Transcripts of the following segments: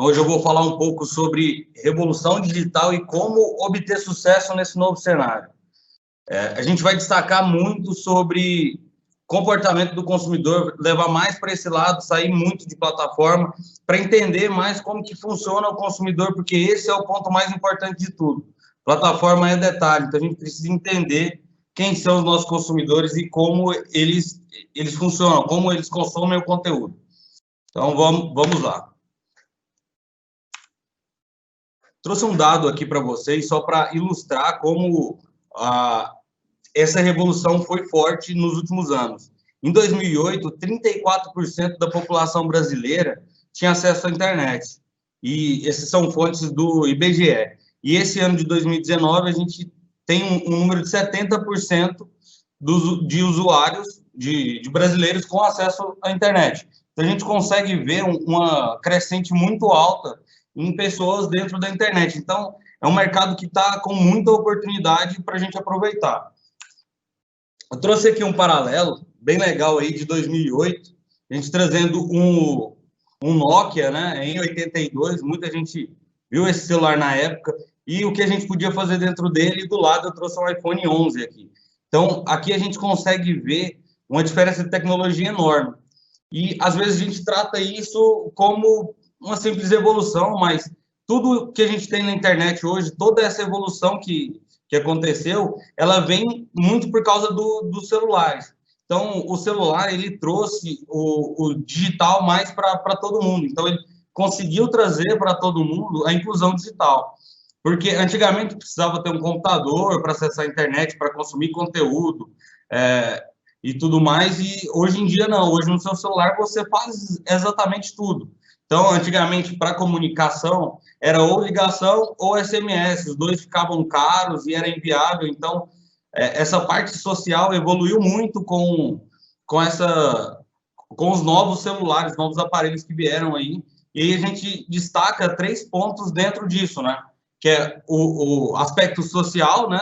Hoje eu vou falar um pouco sobre revolução digital e como obter sucesso nesse novo cenário. A gente vai destacar muito sobre comportamento do consumidor, levar mais para esse lado, sair muito de plataforma, para entender mais como que funciona o consumidor, porque esse é o ponto mais importante de tudo. Plataforma é detalhe, então a gente precisa entender quem são os nossos consumidores e como eles funcionam, como eles consomem o conteúdo. Então, vamos lá. Trouxe um dado aqui para vocês, só para ilustrar como essa revolução foi forte nos últimos anos. Em 2008, 34% da população brasileira tinha acesso à internet. E essas são fontes do IBGE. E esse ano de 2019, a gente tem um número de 70% de usuários, de brasileiros com acesso à internet. Então, a gente consegue ver uma crescente muito alta em pessoas dentro da internet. Então, é um mercado que está com muita oportunidade para a gente aproveitar. Eu trouxe aqui um paralelo bem legal aí de 2008, a gente trazendo um Nokia, né, em 82, muita gente viu esse celular na época, e o que a gente podia fazer dentro dele, e do lado eu trouxe um iPhone 11 aqui. Então, aqui a gente consegue ver uma diferença de tecnologia enorme. E, às vezes, a gente trata isso como uma simples evolução, mas tudo que a gente tem na internet hoje, toda essa evolução que aconteceu, ela vem muito por causa dos celulares. Então, o celular, ele trouxe o digital mais para todo mundo. Então, ele conseguiu trazer para todo mundo a inclusão digital. Porque, antigamente, precisava ter um computador para acessar a internet, para consumir conteúdo, e tudo mais, e hoje em dia não. Hoje, no seu celular, você faz exatamente tudo. Então, antigamente, para comunicação, era ou ligação ou SMS, os dois ficavam caros e era inviável. Então, essa parte social evoluiu muito com os novos celulares, novos aparelhos que vieram aí. E aí a gente destaca 3 pontos dentro disso, né? Que é o aspecto social, né?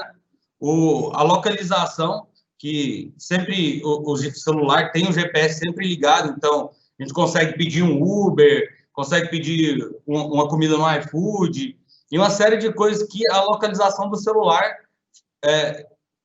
A localização, que sempre o celular tem o GPS sempre ligado, então a gente consegue pedir um Uber, consegue pedir uma comida no iFood, e uma série de coisas que a localização do celular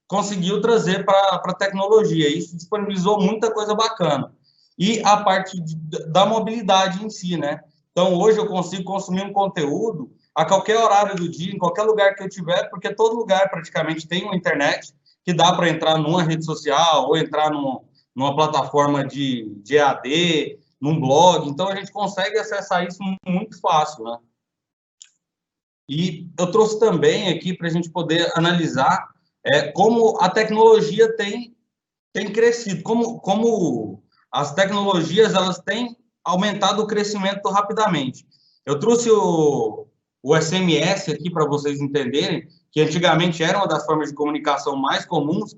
conseguiu trazer para a tecnologia. Isso disponibilizou muita coisa bacana. E a parte da mobilidade em si, né? Então, hoje eu consigo consumir um conteúdo a qualquer horário do dia, em qualquer lugar que eu tiver, porque todo lugar praticamente tem uma internet que dá para entrar numa rede social ou entrar numa plataforma de EAD, num blog. Então, a gente consegue acessar isso muito fácil, né? E eu trouxe também aqui para a gente poder analisar como a tecnologia tem crescido, como as tecnologias elas têm aumentado o crescimento rapidamente. Eu trouxe o SMS aqui para vocês entenderem, que antigamente era uma das formas de comunicação mais comuns.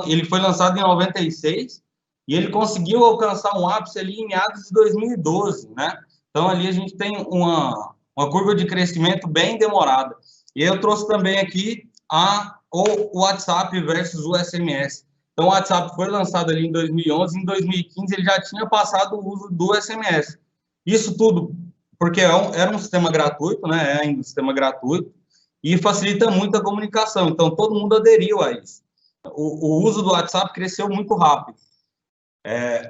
Ele foi lançado em 96 e ele conseguiu alcançar um ápice ali em meados de 2012, né? Então, ali a gente tem uma curva de crescimento bem demorada. E eu trouxe também aqui o WhatsApp versus o SMS. Então, o WhatsApp foi lançado ali em 2011, em 2015 ele já tinha passado o uso do SMS. Isso tudo porque era um sistema gratuito, né? É ainda um sistema gratuito, e facilita muito a comunicação. Então, todo mundo aderiu a isso. O uso do WhatsApp cresceu muito rápido.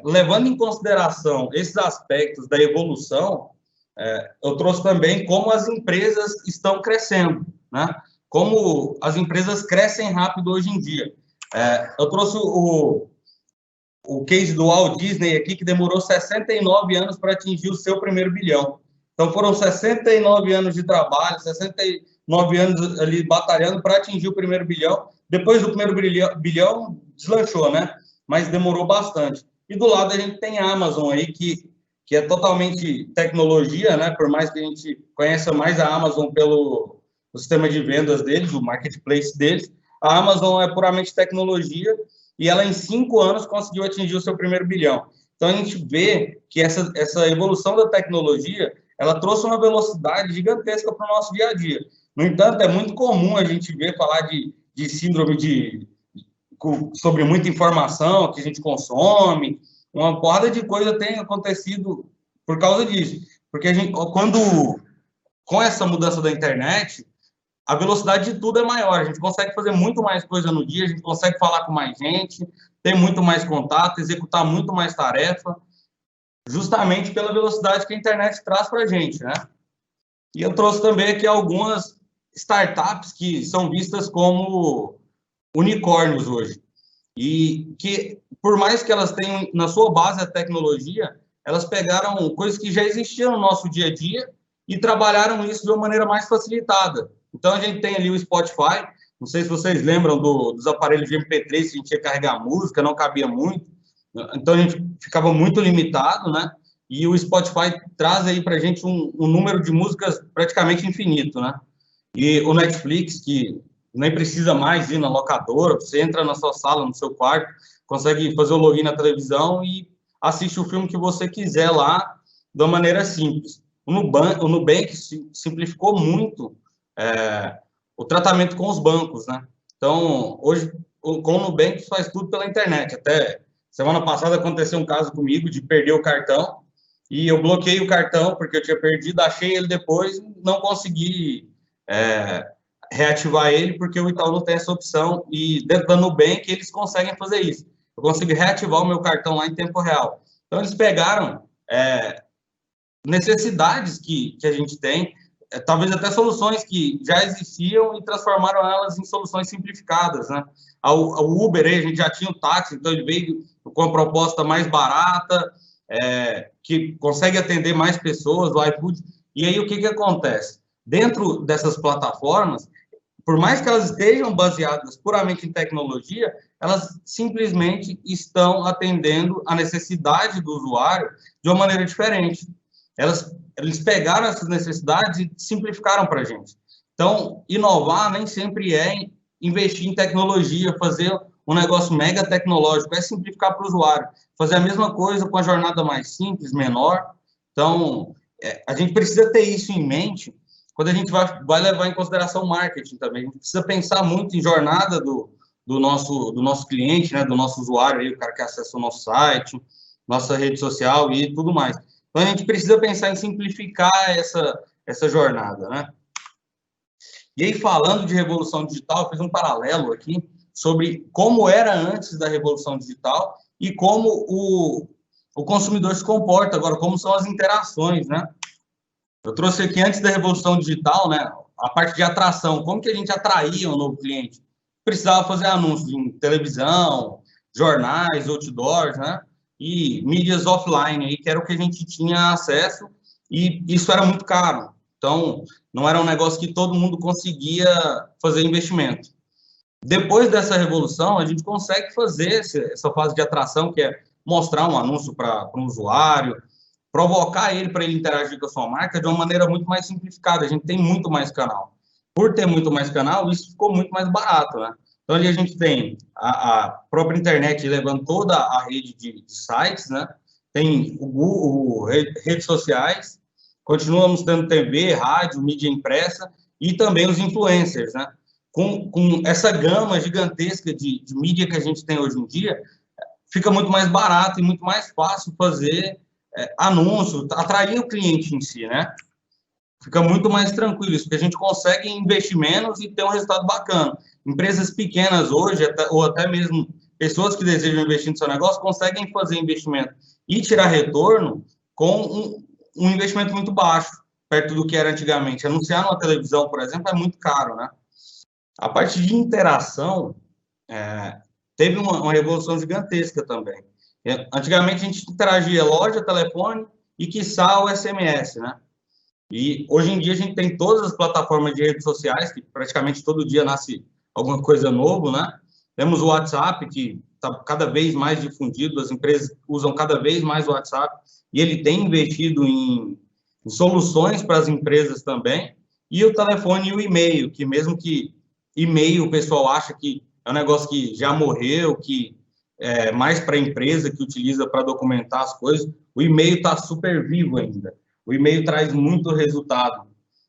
Levando em consideração esses aspectos da evolução, eu trouxe também como as empresas estão crescendo, né? Como as empresas crescem rápido hoje em dia. Eu trouxe o case do Walt Disney aqui, que demorou 69 anos para atingir o seu primeiro bilhão. Então, foram 69 anos de trabalho, 69 anos ali batalhando para atingir o primeiro bilhão. Depois do primeiro bilhão, deslanchou, né? Mas demorou bastante. E do lado a gente tem a Amazon aí, que é totalmente tecnologia, né? Por mais que a gente conheça mais a Amazon pelo sistema de vendas deles, o marketplace deles, a Amazon é puramente tecnologia e ela, em 5 anos, conseguiu atingir o seu primeiro bilhão. Então, a gente vê que essa evolução da tecnologia, ela trouxe uma velocidade gigantesca para o nosso dia a dia. No entanto, é muito comum a gente ver falar de síndrome sobre muita informação que a gente consome, uma porrada de coisa tem acontecido por causa disso. Porque com essa mudança da internet, a velocidade de tudo é maior, a gente consegue fazer muito mais coisa no dia, a gente consegue falar com mais gente, ter muito mais contato, executar muito mais tarefa, justamente pela velocidade que a internet traz para a gente, né? E eu trouxe também aqui algumas startups que são vistas como unicórnios hoje. E que, por mais que elas tenham na sua base a tecnologia, elas pegaram coisas que já existiam no nosso dia a dia e trabalharam isso de uma maneira mais facilitada. Então, a gente tem ali o Spotify, não sei se vocês lembram dos aparelhos de MP3 que a gente ia carregar música, não cabia muito, então a gente ficava muito limitado, né? E o Spotify traz aí para a gente um número de músicas praticamente infinito, né? E o Netflix, que nem precisa mais ir na locadora, você entra na sua sala, no seu quarto, consegue fazer o login na televisão e assiste o filme que você quiser lá, de uma maneira simples. O Nubank simplificou muito o tratamento com os bancos, né? Então, hoje, com o Nubank faz tudo pela internet. Até semana passada aconteceu um caso comigo de perder o cartão, e eu bloqueei o cartão porque eu tinha perdido, achei ele depois, não consegui reativar ele, porque o Itaú não tem essa opção, e dentro da Nubank eles conseguem fazer isso. Eu consigo reativar o meu cartão lá em tempo real. Então, eles pegaram necessidades que a gente tem, talvez até soluções que já existiam e transformaram elas em soluções simplificadas, né? O Uber, a gente já tinha o táxi, então ele veio com uma proposta mais barata, que consegue atender mais pessoas, o iFood. E aí, o que acontece? Dentro dessas plataformas, por mais que elas estejam baseadas puramente em tecnologia, elas simplesmente estão atendendo a necessidade do usuário de uma maneira diferente. Eles pegaram essas necessidades e simplificaram para a gente. Então, inovar nem sempre é investir em tecnologia, fazer um negócio mega tecnológico, é simplificar para o usuário, fazer a mesma coisa com a jornada mais simples, menor. Então, a gente precisa ter isso em mente quando a gente vai levar em consideração o marketing também. A gente precisa pensar muito em jornada do nosso cliente, né, do nosso usuário, aí, o cara que acessa o nosso site, nossa rede social e tudo mais. Então, a gente precisa pensar em simplificar essa jornada, né? E aí, falando de revolução digital, eu fiz um paralelo aqui sobre como era antes da revolução digital e como o consumidor se comporta agora, como são as interações, né? Eu trouxe aqui, antes da revolução digital, né, a parte de atração, como que a gente atraía um novo cliente? Precisava fazer anúncios em televisão, jornais, outdoors, né? E mídias offline, aí, que era o que a gente tinha acesso, e isso era muito caro. Então, não era um negócio que todo mundo conseguia fazer investimento. Depois dessa revolução, a gente consegue fazer essa fase de atração, que é mostrar um anúncio para um usuário, provocar ele para ele interagir com a sua marca de uma maneira muito mais simplificada. A gente tem muito mais canal. Por ter muito mais canal, isso ficou muito mais barato, né? Então, ali a gente tem a própria internet levando toda a rede de sites, né? Tem o Google, redes sociais, continuamos tendo TV, rádio, mídia impressa e também os influencers, né? Com essa gama gigantesca de mídia que a gente tem hoje em dia, fica muito mais barato e muito mais fácil fazer anúncio, atrair o cliente em si, né? Fica muito mais tranquilo isso, porque a gente consegue investir menos e ter um resultado bacana. Empresas pequenas hoje, ou até mesmo pessoas que desejam investir no seu negócio, conseguem fazer investimento e tirar retorno com um investimento muito baixo, perto do que era antigamente. Anunciar numa televisão, por exemplo, é muito caro, né? A parte de interação teve uma revolução gigantesca também. Antigamente, a gente interagia loja, telefone e, quiçá, o SMS, né? E hoje em dia a gente tem todas as plataformas de redes sociais, que praticamente todo dia nasce alguma coisa nova, né? Temos o WhatsApp, que está cada vez mais difundido, as empresas usam cada vez mais o WhatsApp, e ele tem investido em soluções para as empresas também, e o telefone e o e-mail, que mesmo que e-mail o pessoal acha que é um negócio que já morreu, que é mais para a empresa que utiliza para documentar as coisas, o e-mail está super vivo ainda. O e-mail traz muito resultado.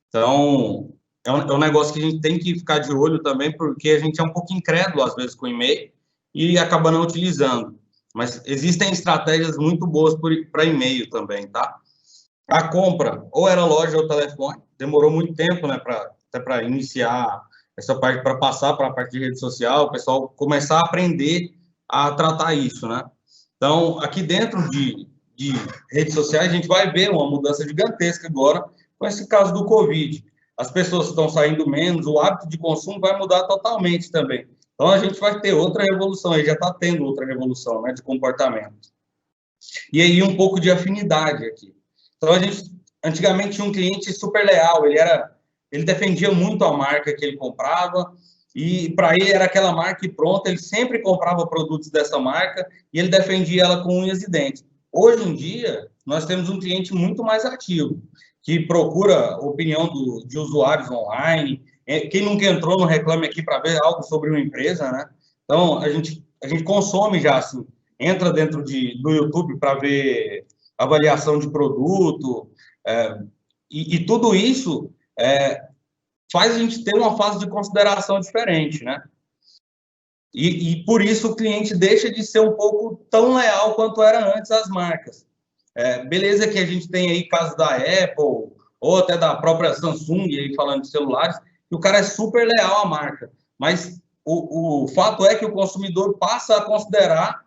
Então, é um negócio que a gente tem que ficar de olho também, porque a gente é um pouco incrédulo, às vezes, com o e-mail e acaba não utilizando. Mas existem estratégias muito boas para e-mail também, tá? A compra ou era loja ou telefone, demorou muito tempo, né, até para iniciar essa parte, para passar para a parte de rede social, o pessoal começar a aprender a tratar isso, né? Então, aqui dentro de redes sociais, a gente vai ver uma mudança gigantesca agora com esse caso do Covid. As pessoas estão saindo menos, o hábito de consumo vai mudar totalmente também. Então, a gente vai ter outra revolução, aí já está tendo outra revolução, né, de comportamento. E aí um pouco de afinidade aqui. Então, a gente, antigamente, tinha um cliente super leal, ele defendia muito a marca que ele comprava, e para ele era aquela marca e pronto, ele sempre comprava produtos dessa marca, e ele defendia ela com unhas e dentes. Hoje em dia, nós temos um cliente muito mais ativo, que procura opinião de usuários online. Quem nunca entrou no Reclame Aqui para ver algo sobre uma empresa, né? Então, a gente consome já, assim, entra dentro do YouTube para ver avaliação de produto, e tudo isso faz a gente ter uma fase de consideração diferente, né? E por isso o cliente deixa de ser um pouco tão leal quanto era antes às marcas. Beleza que a gente tem aí casos da Apple, ou até da própria Samsung, aí falando de celulares, que o cara é super leal à marca, mas o fato é que o consumidor passa a considerar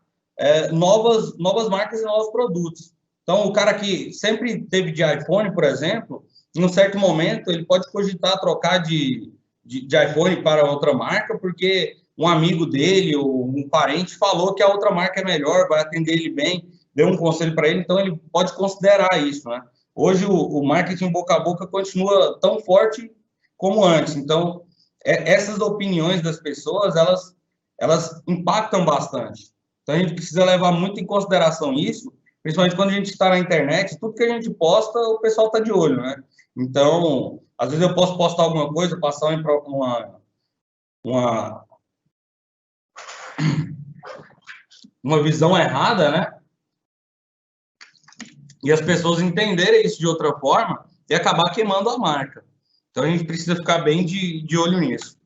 novas marcas e novos produtos. Então, o cara que sempre teve de iPhone, por exemplo, em um certo momento, ele pode cogitar trocar de iPhone para outra marca, porque um amigo dele ou um parente falou que a outra marca é melhor, vai atender ele bem, deu um conselho para ele, então ele pode considerar isso, né? Hoje o marketing boca a boca continua tão forte como antes. Então, essas opiniões das pessoas, elas impactam bastante. Então, a gente precisa levar muito em consideração isso, principalmente quando a gente está na internet, tudo que a gente posta, o pessoal está de olho, né? Então, às vezes eu posso postar alguma coisa, passar uma visão errada, né? E as pessoas entenderem isso de outra forma e acabar queimando a marca. Então, a gente precisa ficar bem de olho nisso.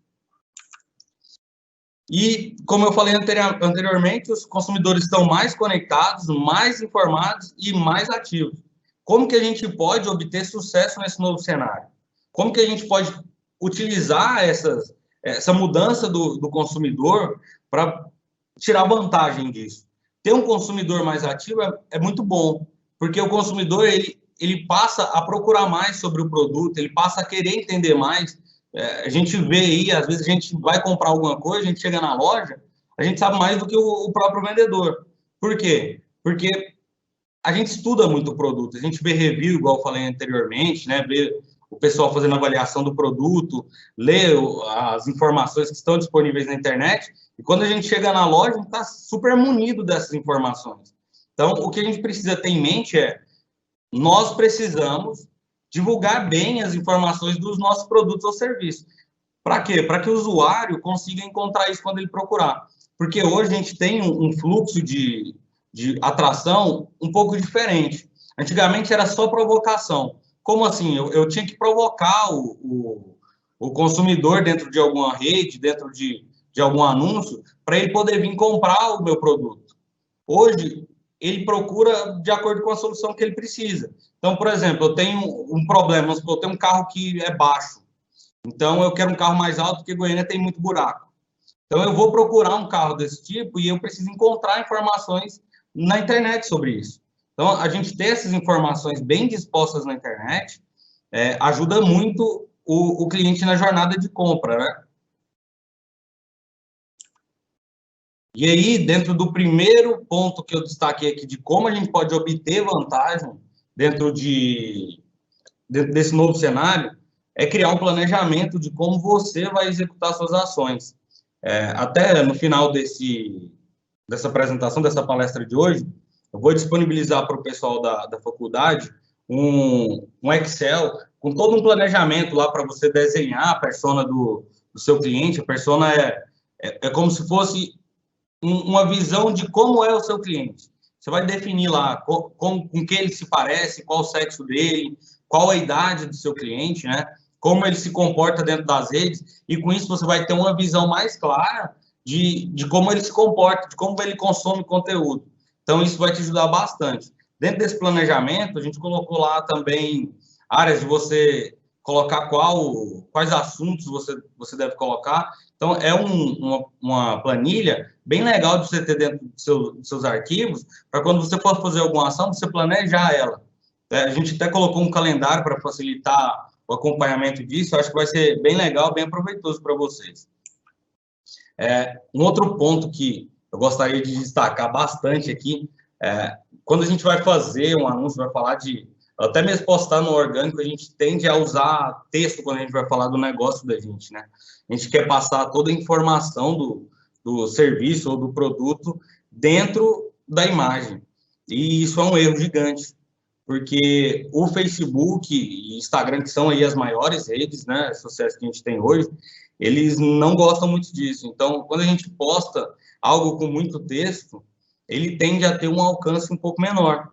E, como eu falei anteriormente, os consumidores estão mais conectados, mais informados e mais ativos. Como que a gente pode obter sucesso nesse novo cenário? Como que a gente pode utilizar essa mudança do consumidor para tirar vantagem disso? Ter um consumidor mais ativo é muito bom, porque o consumidor ele passa a procurar mais sobre o produto, ele passa a querer entender mais. A gente vê aí, às vezes a gente vai comprar alguma coisa, a gente chega na loja, a gente sabe mais do que o próprio vendedor. Por quê? Porque a gente estuda muito o produto, a gente vê review, igual eu falei anteriormente, né? Vê o pessoal fazendo avaliação do produto, lê as informações que estão disponíveis na internet, e quando a gente chega na loja, a gente está super munido dessas informações. Então, o que a gente precisa ter em mente nós precisamos divulgar bem as informações dos nossos produtos ou serviços. Para quê? Para que o usuário consiga encontrar isso quando ele procurar. Porque hoje a gente tem um fluxo de atração um pouco diferente. Antigamente era só provocação. Como assim? Eu tinha que provocar o consumidor dentro de alguma rede, dentro de algum anúncio, para ele poder vir comprar o meu produto. Hoje, ele procura de acordo com a solução que ele precisa. Então, por exemplo, eu tenho um problema, eu tenho um carro que é baixo. Então, eu quero um carro mais alto, porque Goiânia tem muito buraco. Então, eu vou procurar um carro desse tipo e eu preciso encontrar informações na internet sobre isso. Então, a gente ter essas informações bem dispostas na internet ajuda muito o cliente na jornada de compra, né? E aí, dentro do primeiro ponto que eu destaquei aqui de como a gente pode obter vantagem dentro desse novo cenário, é criar um planejamento de como você vai executar suas ações. Até no final dessa apresentação, dessa palestra de hoje, eu vou disponibilizar para o pessoal da faculdade um Excel com todo um planejamento lá para você desenhar a persona do seu cliente. A persona é como se fosse uma visão de como é o seu cliente. Você vai definir lá com que ele se parece, qual o sexo dele, qual a idade do seu cliente, né? Como ele se comporta dentro das redes, e com isso você vai ter uma visão mais clara de como ele se comporta, de como ele consome conteúdo. Então, isso vai te ajudar bastante. Dentro desse planejamento, a gente colocou lá também áreas de você colocar quais assuntos você deve colocar. Então, é uma planilha bem legal de você ter dentro dos seus arquivos, para quando você for fazer alguma ação, você planejar ela. A gente até colocou um calendário para facilitar o acompanhamento disso. Eu acho que vai ser bem legal, bem proveitoso para vocês. Um outro ponto que eu gostaria de destacar bastante aqui, quando a gente vai fazer um anúncio, vai falar até mesmo postar no orgânico, a gente tende a usar texto quando a gente vai falar do negócio da gente, né? A gente quer passar toda a informação do serviço ou do produto dentro da imagem. E isso é um erro gigante, porque o Facebook e Instagram, que são aí as maiores redes, né, sociais que a gente tem hoje, eles não gostam muito disso. Então, quando a gente posta algo com muito texto, ele tende a ter um alcance um pouco menor.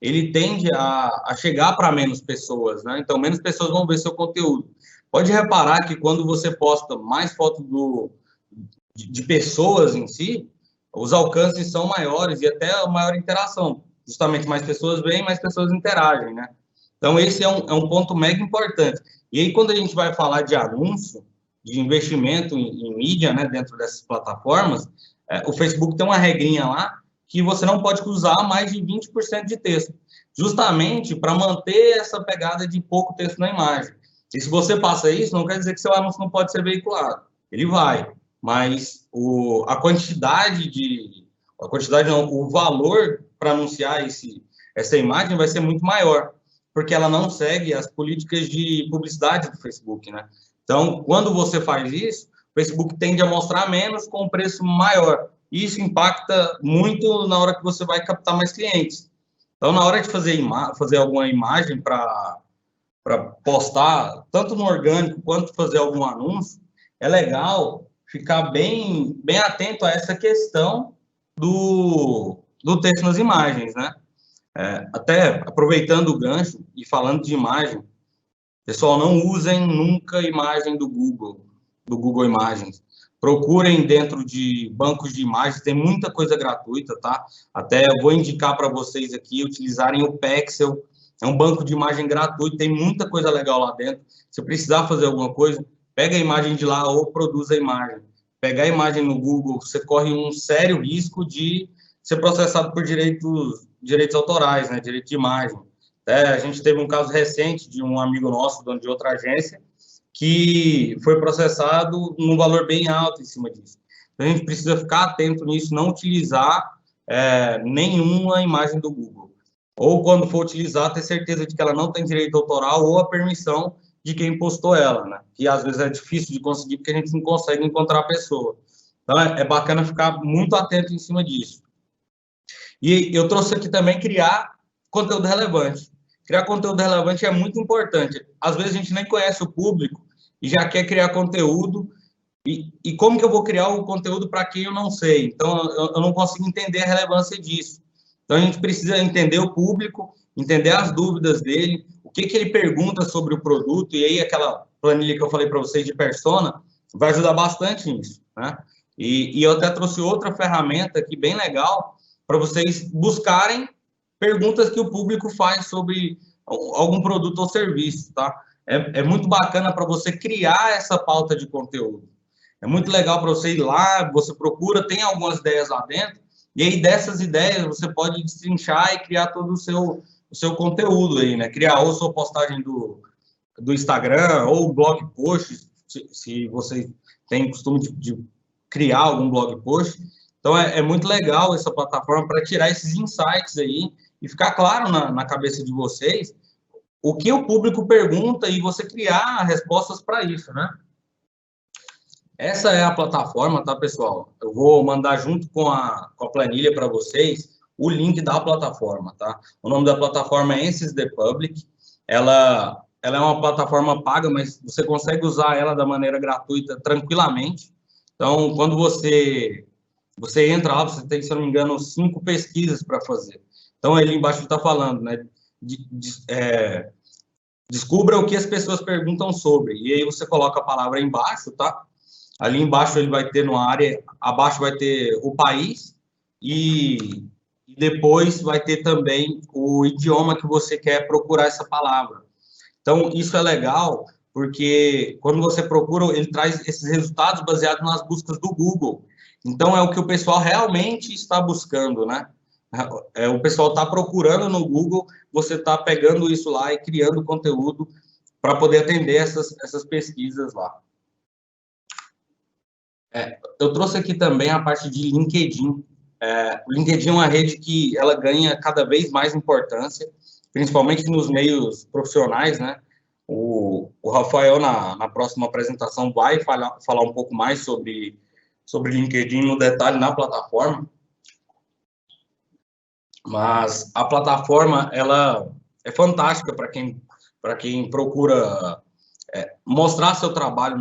Ele tende a chegar para menos pessoas, né? Então, menos pessoas vão ver seu conteúdo. Pode reparar que quando você posta mais fotos de pessoas em si, os alcances são maiores e até a maior interação. Justamente mais pessoas veem, mais pessoas interagem, né? Então, esse é um ponto mega importante. E aí, quando a gente vai falar de anúncio, de investimento em mídia, né, dentro dessas plataformas, o Facebook tem uma regrinha lá que você não pode usar mais de 20% de texto, justamente para manter essa pegada de pouco texto na imagem. E se você passa isso, não quer dizer que seu anúncio não pode ser veiculado. Ele vai, mas a quantidade não, o valor para anunciar essa imagem vai ser muito maior, porque ela não segue as políticas de publicidade do Facebook, né? Então, quando você faz isso, o Facebook tende a mostrar menos com um preço maior. Isso impacta muito na hora que você vai captar mais clientes. Então, na hora de fazer alguma imagem para postar, tanto no orgânico quanto fazer algum anúncio, é legal ficar bem atento a essa questão do texto nas imagens, né? Até aproveitando o gancho e falando de imagem, pessoal, não usem nunca imagem do Google Imagens. Procurem dentro de bancos de imagens, tem muita coisa gratuita, tá? Até eu vou indicar para vocês aqui utilizarem o Pexel, é um banco de imagem gratuito, tem muita coisa legal lá dentro. Se precisar fazer alguma coisa, pega a imagem de lá ou produza a imagem. Pegar a imagem no Google, você corre um sério risco de ser processado por direitos autorais, né? Direito de imagem. A gente teve um caso recente de um amigo nosso, dono de outra agência, que foi processado num valor bem alto em cima disso. Então, a gente precisa ficar atento nisso, não utilizar nenhuma imagem do Google. Ou, quando for utilizar, ter certeza de que ela não tem direito autoral ou a permissão de quem postou ela, né? Que às vezes é difícil de conseguir porque a gente não consegue encontrar a pessoa. Então, é bacana ficar muito atento em cima disso. E eu trouxe aqui também criar conteúdo relevante. Criar conteúdo relevante é muito importante. Às vezes a gente nem conhece o público e já quer criar conteúdo. E como que eu vou criar o conteúdo para quem eu não sei? Então, eu não consigo entender a relevância disso. Então, a gente precisa entender o público, entender as dúvidas dele, o que ele pergunta sobre o produto, e aí aquela planilha que eu falei para vocês de persona vai ajudar bastante nisso, né? E eu até trouxe outra ferramenta aqui bem legal para vocês buscarem perguntas que o público faz sobre algum produto ou serviço, tá? É muito bacana para você criar essa pauta de conteúdo. É muito legal para você ir lá, você procura, tem algumas ideias lá dentro, e aí dessas ideias você pode destrinchar e criar todo o seu conteúdo aí, né? Criar ou sua postagem do Instagram, ou blog post, se você tem costume de criar algum blog post. Então, é muito legal essa plataforma para tirar esses insights aí e ficar claro na cabeça de vocês o que o público pergunta e você criar respostas para isso, né? Essa é a plataforma, tá, pessoal? Eu vou mandar junto com a planilha para vocês o link da plataforma, tá? O nome da plataforma é Ansys The Public. Ela é uma plataforma paga, mas você consegue usar ela da maneira gratuita tranquilamente. Então, quando você entra lá, você tem, se eu não me engano, 5 pesquisas para fazer. Então, ali embaixo está falando, né? Descubra o que as pessoas perguntam sobre. E aí você coloca a palavra embaixo, tá? Ali embaixo ele vai ter numa área, abaixo vai ter o país e e depois vai ter também o idioma que você quer procurar essa palavra. Então, isso é legal, porque quando você procura, ele traz esses resultados baseados nas buscas do Google. Então, é o que o pessoal realmente está buscando, né? O pessoal está procurando no Google, você está pegando isso lá e criando conteúdo para poder atender essas pesquisas lá. Eu trouxe aqui também a parte de LinkedIn. O LinkedIn é uma rede que ela ganha cada vez mais importância, principalmente nos meios profissionais, né? O Rafael, na próxima apresentação, vai falar um pouco mais sobre LinkedIn no detalhe na plataforma. Mas a plataforma, ela é fantástica para quem procura mostrar seu trabalho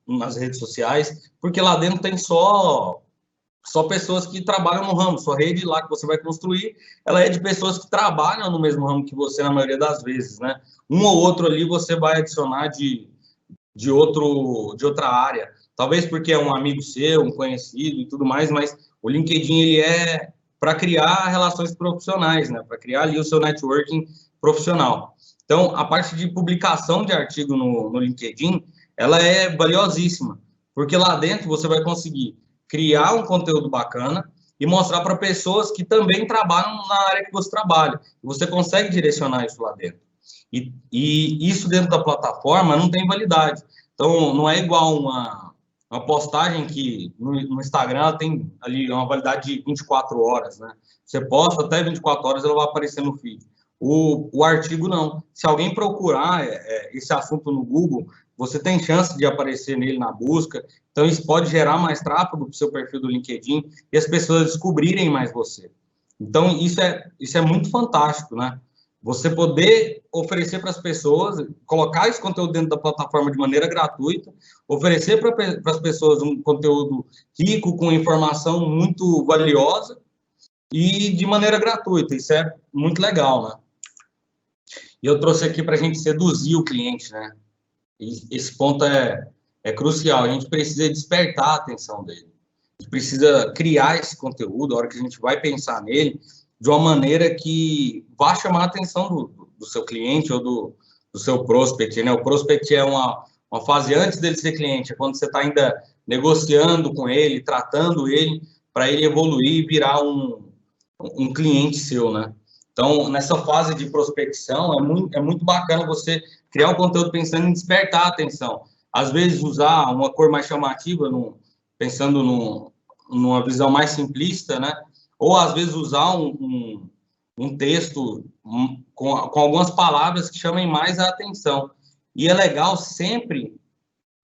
nas redes sociais, porque lá dentro tem só pessoas que trabalham no ramo. Sua rede lá que você vai construir, ela é de pessoas que trabalham no mesmo ramo que você na maioria das vezes, né? Um ou outro ali você vai adicionar de outra área. Talvez porque é um amigo seu, um conhecido e tudo mais, mas o LinkedIn, ele é para criar relações profissionais, né? Para criar ali o seu networking profissional. Então, a parte de publicação de artigo no LinkedIn, ela é valiosíssima, porque lá dentro você vai conseguir criar um conteúdo bacana e mostrar para pessoas que também trabalham na área que você trabalha. Você consegue direcionar isso lá dentro. E isso dentro da plataforma não tem validade. Então, não é igual uma postagem que no Instagram ela tem ali uma validade de 24 horas, né? Você posta até 24 horas, ela vai aparecer no feed. O artigo não. Se alguém procurar esse assunto no Google, você tem chance de aparecer nele na busca. Então, isso pode gerar mais tráfego para o seu perfil do LinkedIn e as pessoas descobrirem mais você. Então, isso é muito fantástico, né? Você poder oferecer para as pessoas, colocar esse conteúdo dentro da plataforma de maneira gratuita, oferecer para as pessoas um conteúdo rico, com informação muito valiosa e de maneira gratuita. Isso é muito legal, né? E eu trouxe aqui para a gente seduzir o cliente, né? E esse ponto é crucial. A gente precisa despertar a atenção dele. A gente precisa criar esse conteúdo, a hora que a gente vai pensar nele, de uma maneira que vá chamar a atenção do seu cliente ou do seu prospect, né? O prospect é uma fase antes dele ser cliente, é quando você está ainda negociando com ele, tratando ele, para ele evoluir e virar um cliente seu, né? Então, nessa fase de prospecção, é muito bacana você criar um conteúdo pensando em despertar a atenção. Às vezes, usar uma cor mais chamativa, pensando numa visão mais simplista, né? Ou, às vezes, usar um texto com algumas palavras que chamem mais a atenção. E é legal sempre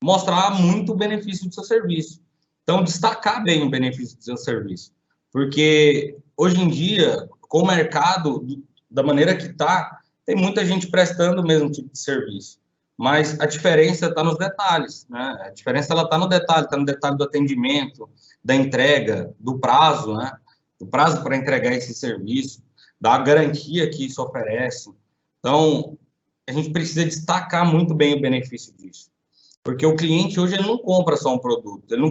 mostrar muito o benefício do seu serviço. Então, destacar bem o benefício do seu serviço. Porque, hoje em dia, com o mercado, da maneira que está, tem muita gente prestando o mesmo tipo de serviço. Mas a diferença está nos detalhes, né? A diferença está no detalhe do atendimento, da entrega, do prazo, né? Do prazo para entregar esse serviço, da garantia que isso oferece. Então, a gente precisa destacar muito bem o benefício disso. Porque o cliente hoje ele não compra só um produto, ele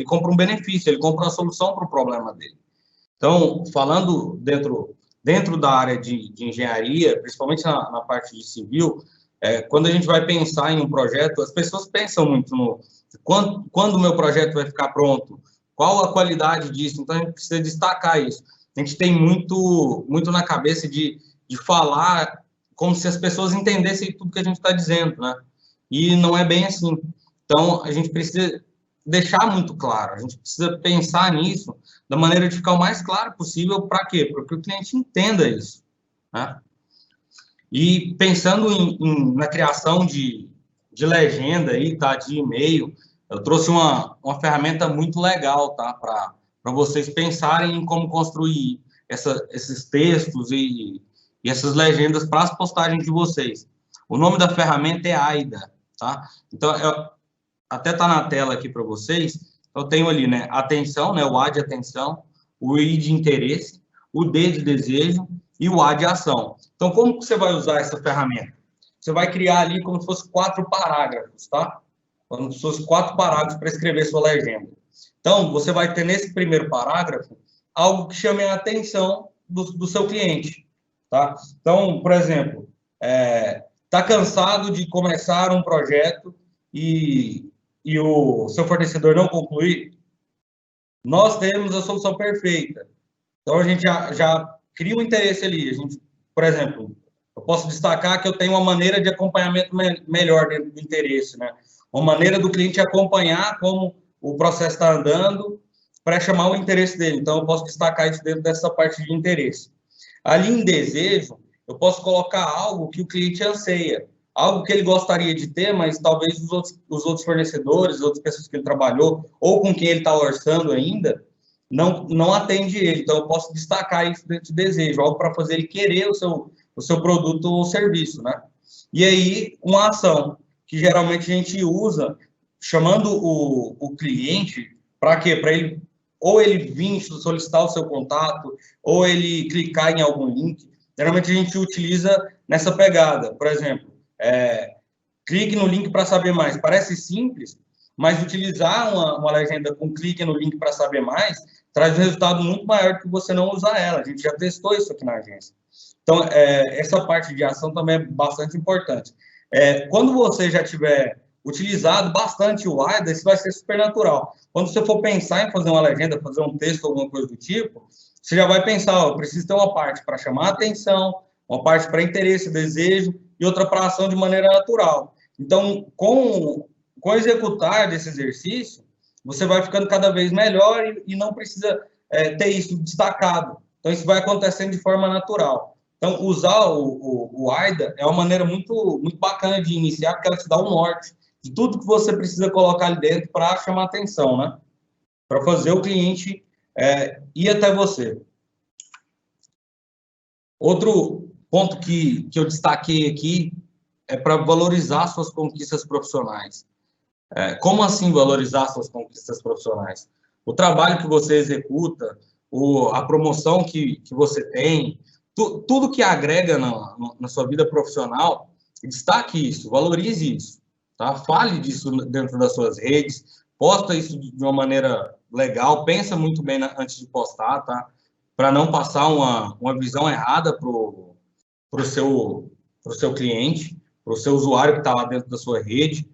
compra um benefício, ele compra uma solução para o problema dele. Então, falando dentro da área de engenharia, principalmente na parte de civil, quando a gente vai pensar em um projeto, as pessoas pensam muito no quando o meu projeto vai ficar pronto, qual a qualidade disso, então a gente precisa destacar isso. A gente tem muito na cabeça de falar como se as pessoas entendessem tudo que a gente está dizendo, né? E não é bem assim. Então, a gente precisa deixar muito claro, a gente precisa pensar nisso da maneira de ficar o mais claro possível. Para quê? Para que o cliente entenda isso, né? E pensando na criação de legenda aí, tá, de e-mail, eu trouxe uma ferramenta muito legal, tá, para vocês pensarem em como construir esses textos e essas legendas para as postagens de vocês. O nome da ferramenta é AIDA, tá? Então, até tá na tela aqui para vocês. Eu tenho ali, né, atenção, né, o A de atenção, o I de interesse, o D de desejo e o A de ação. Então, como que você vai usar essa ferramenta? Você vai criar ali como se fosse 4 parágrafos, tá? Como se fosse 4 parágrafos para escrever sua legenda. Então, você vai ter nesse primeiro parágrafo algo que chame a atenção do seu cliente, tá? Então, por exemplo, está cansado de começar um projeto e o seu fornecedor não concluir, nós temos a solução perfeita. Então, a gente já cria um interesse ali. A gente, por exemplo, eu posso destacar que eu tenho uma maneira de acompanhamento melhor dentro do interesse, né? Uma maneira do cliente acompanhar como o processo está andando para chamar o interesse dele. Então, eu posso destacar isso dentro dessa parte de interesse. Ali em desejo, eu posso colocar algo que o cliente anseia, algo que ele gostaria de ter, mas talvez os outros fornecedores, as outras pessoas que ele trabalhou, ou com quem ele está orçando ainda, não atende ele. Então, eu posso destacar isso dentro de desejo, algo para fazer ele querer o seu produto ou serviço, né? E aí, uma ação que geralmente a gente usa, chamando o cliente, para quê? Para ele, ou ele vir solicitar o seu contato, ou ele clicar em algum link. Geralmente a gente utiliza nessa pegada. Por exemplo, clique no link para saber mais. Parece simples, mas utilizar uma legenda com clique no link para saber mais traz um resultado muito maior do que você não usar ela. A gente já testou isso aqui na agência. Então, essa parte de ação também é bastante importante. Quando você já tiver utilizado bastante o AIDA, isso vai ser super natural. Quando você for pensar em fazer uma legenda, fazer um texto, alguma coisa do tipo, você já vai pensar, ó, eu preciso ter uma parte para chamar a atenção, uma parte para interesse, desejo, e outra para ação de maneira natural. Então, com executar desse exercício, você vai ficando cada vez melhor e não precisa ter isso destacado. Então, isso vai acontecendo de forma natural. Então, usar o AIDA é uma maneira muito, muito bacana de iniciar, porque ela te dá um norte de tudo que você precisa colocar ali dentro para chamar atenção, né? Para fazer o cliente ir até você. Outro ponto que eu destaquei aqui é para valorizar suas conquistas profissionais. Como assim valorizar suas conquistas profissionais? O trabalho que você executa, a promoção que você tem, tudo que agrega na sua vida profissional, destaque isso, valorize isso, tá? Fale disso dentro das suas redes, posta isso de uma maneira legal, pensa muito bem antes de postar, tá? Para não passar uma visão errada para o seu cliente, para o seu usuário que está lá dentro da sua rede.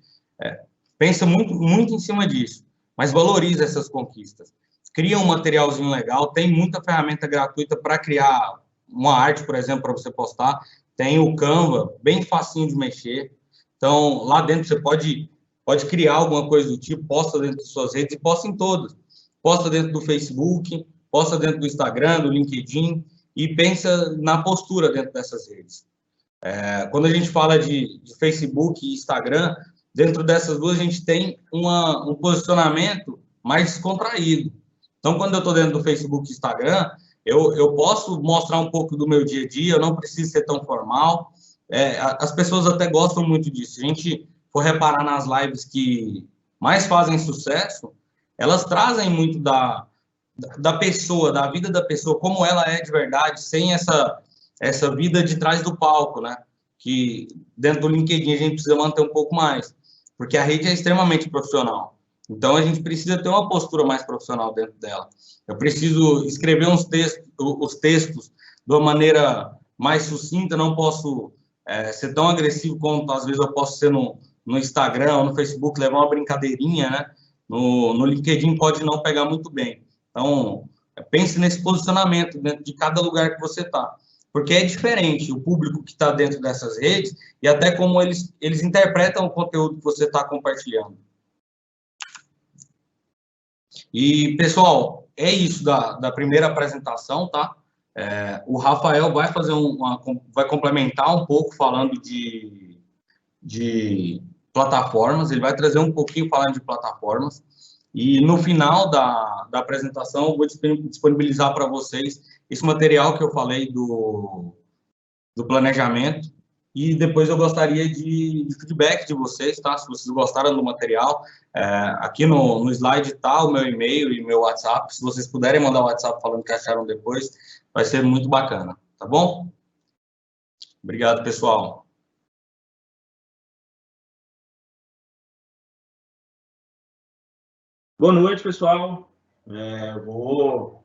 Pensa muito, muito em cima disso, mas valoriza essas conquistas. Cria um materialzinho legal, tem muita ferramenta gratuita para criar uma arte, por exemplo, para você postar. Tem o Canva, bem facinho de mexer. Então, lá dentro você pode criar alguma coisa do tipo, posta dentro de suas redes e posta em todas. Posta dentro do Facebook, posta dentro do Instagram, do LinkedIn e pensa na postura dentro dessas redes. Quando a gente fala de Facebook e Instagram, dentro dessas duas a gente tem um posicionamento mais descontraído. Então, quando eu estou dentro do Facebook e Instagram, eu posso mostrar um pouco do meu dia a dia, eu não preciso ser tão formal. As pessoas até gostam muito disso. Se a gente for reparar nas lives que mais fazem sucesso, elas trazem muito da pessoa, da vida da pessoa, como ela é de verdade, sem essa vida de trás do palco, né? Que dentro do LinkedIn a gente precisa manter um pouco mais, porque a rede é extremamente profissional. Então a gente precisa ter uma postura mais profissional dentro dela. Eu preciso escrever os textos de uma maneira mais sucinta, não posso ser tão agressivo quanto às vezes eu posso ser no Instagram ou no Facebook, levar uma brincadeirinha, né? No LinkedIn pode não pegar muito bem. Então, pense nesse posicionamento dentro de cada lugar que você está. Porque é diferente o público que está dentro dessas redes e até como eles interpretam o conteúdo que você está compartilhando. E, pessoal, é isso da primeira apresentação, tá? O Rafael vai fazer vai complementar um pouco falando de plataformas, ele vai trazer um pouquinho falando de plataformas. E no final da apresentação, eu vou disponibilizar para vocês esse material que eu falei do planejamento. E depois eu gostaria de feedback de vocês, tá? Se vocês gostaram do material, aqui no slide está o meu e-mail e meu WhatsApp. Se vocês puderem mandar o WhatsApp falando que acharam depois, vai ser muito bacana, tá bom? Obrigado, pessoal. Boa noite, pessoal. Vou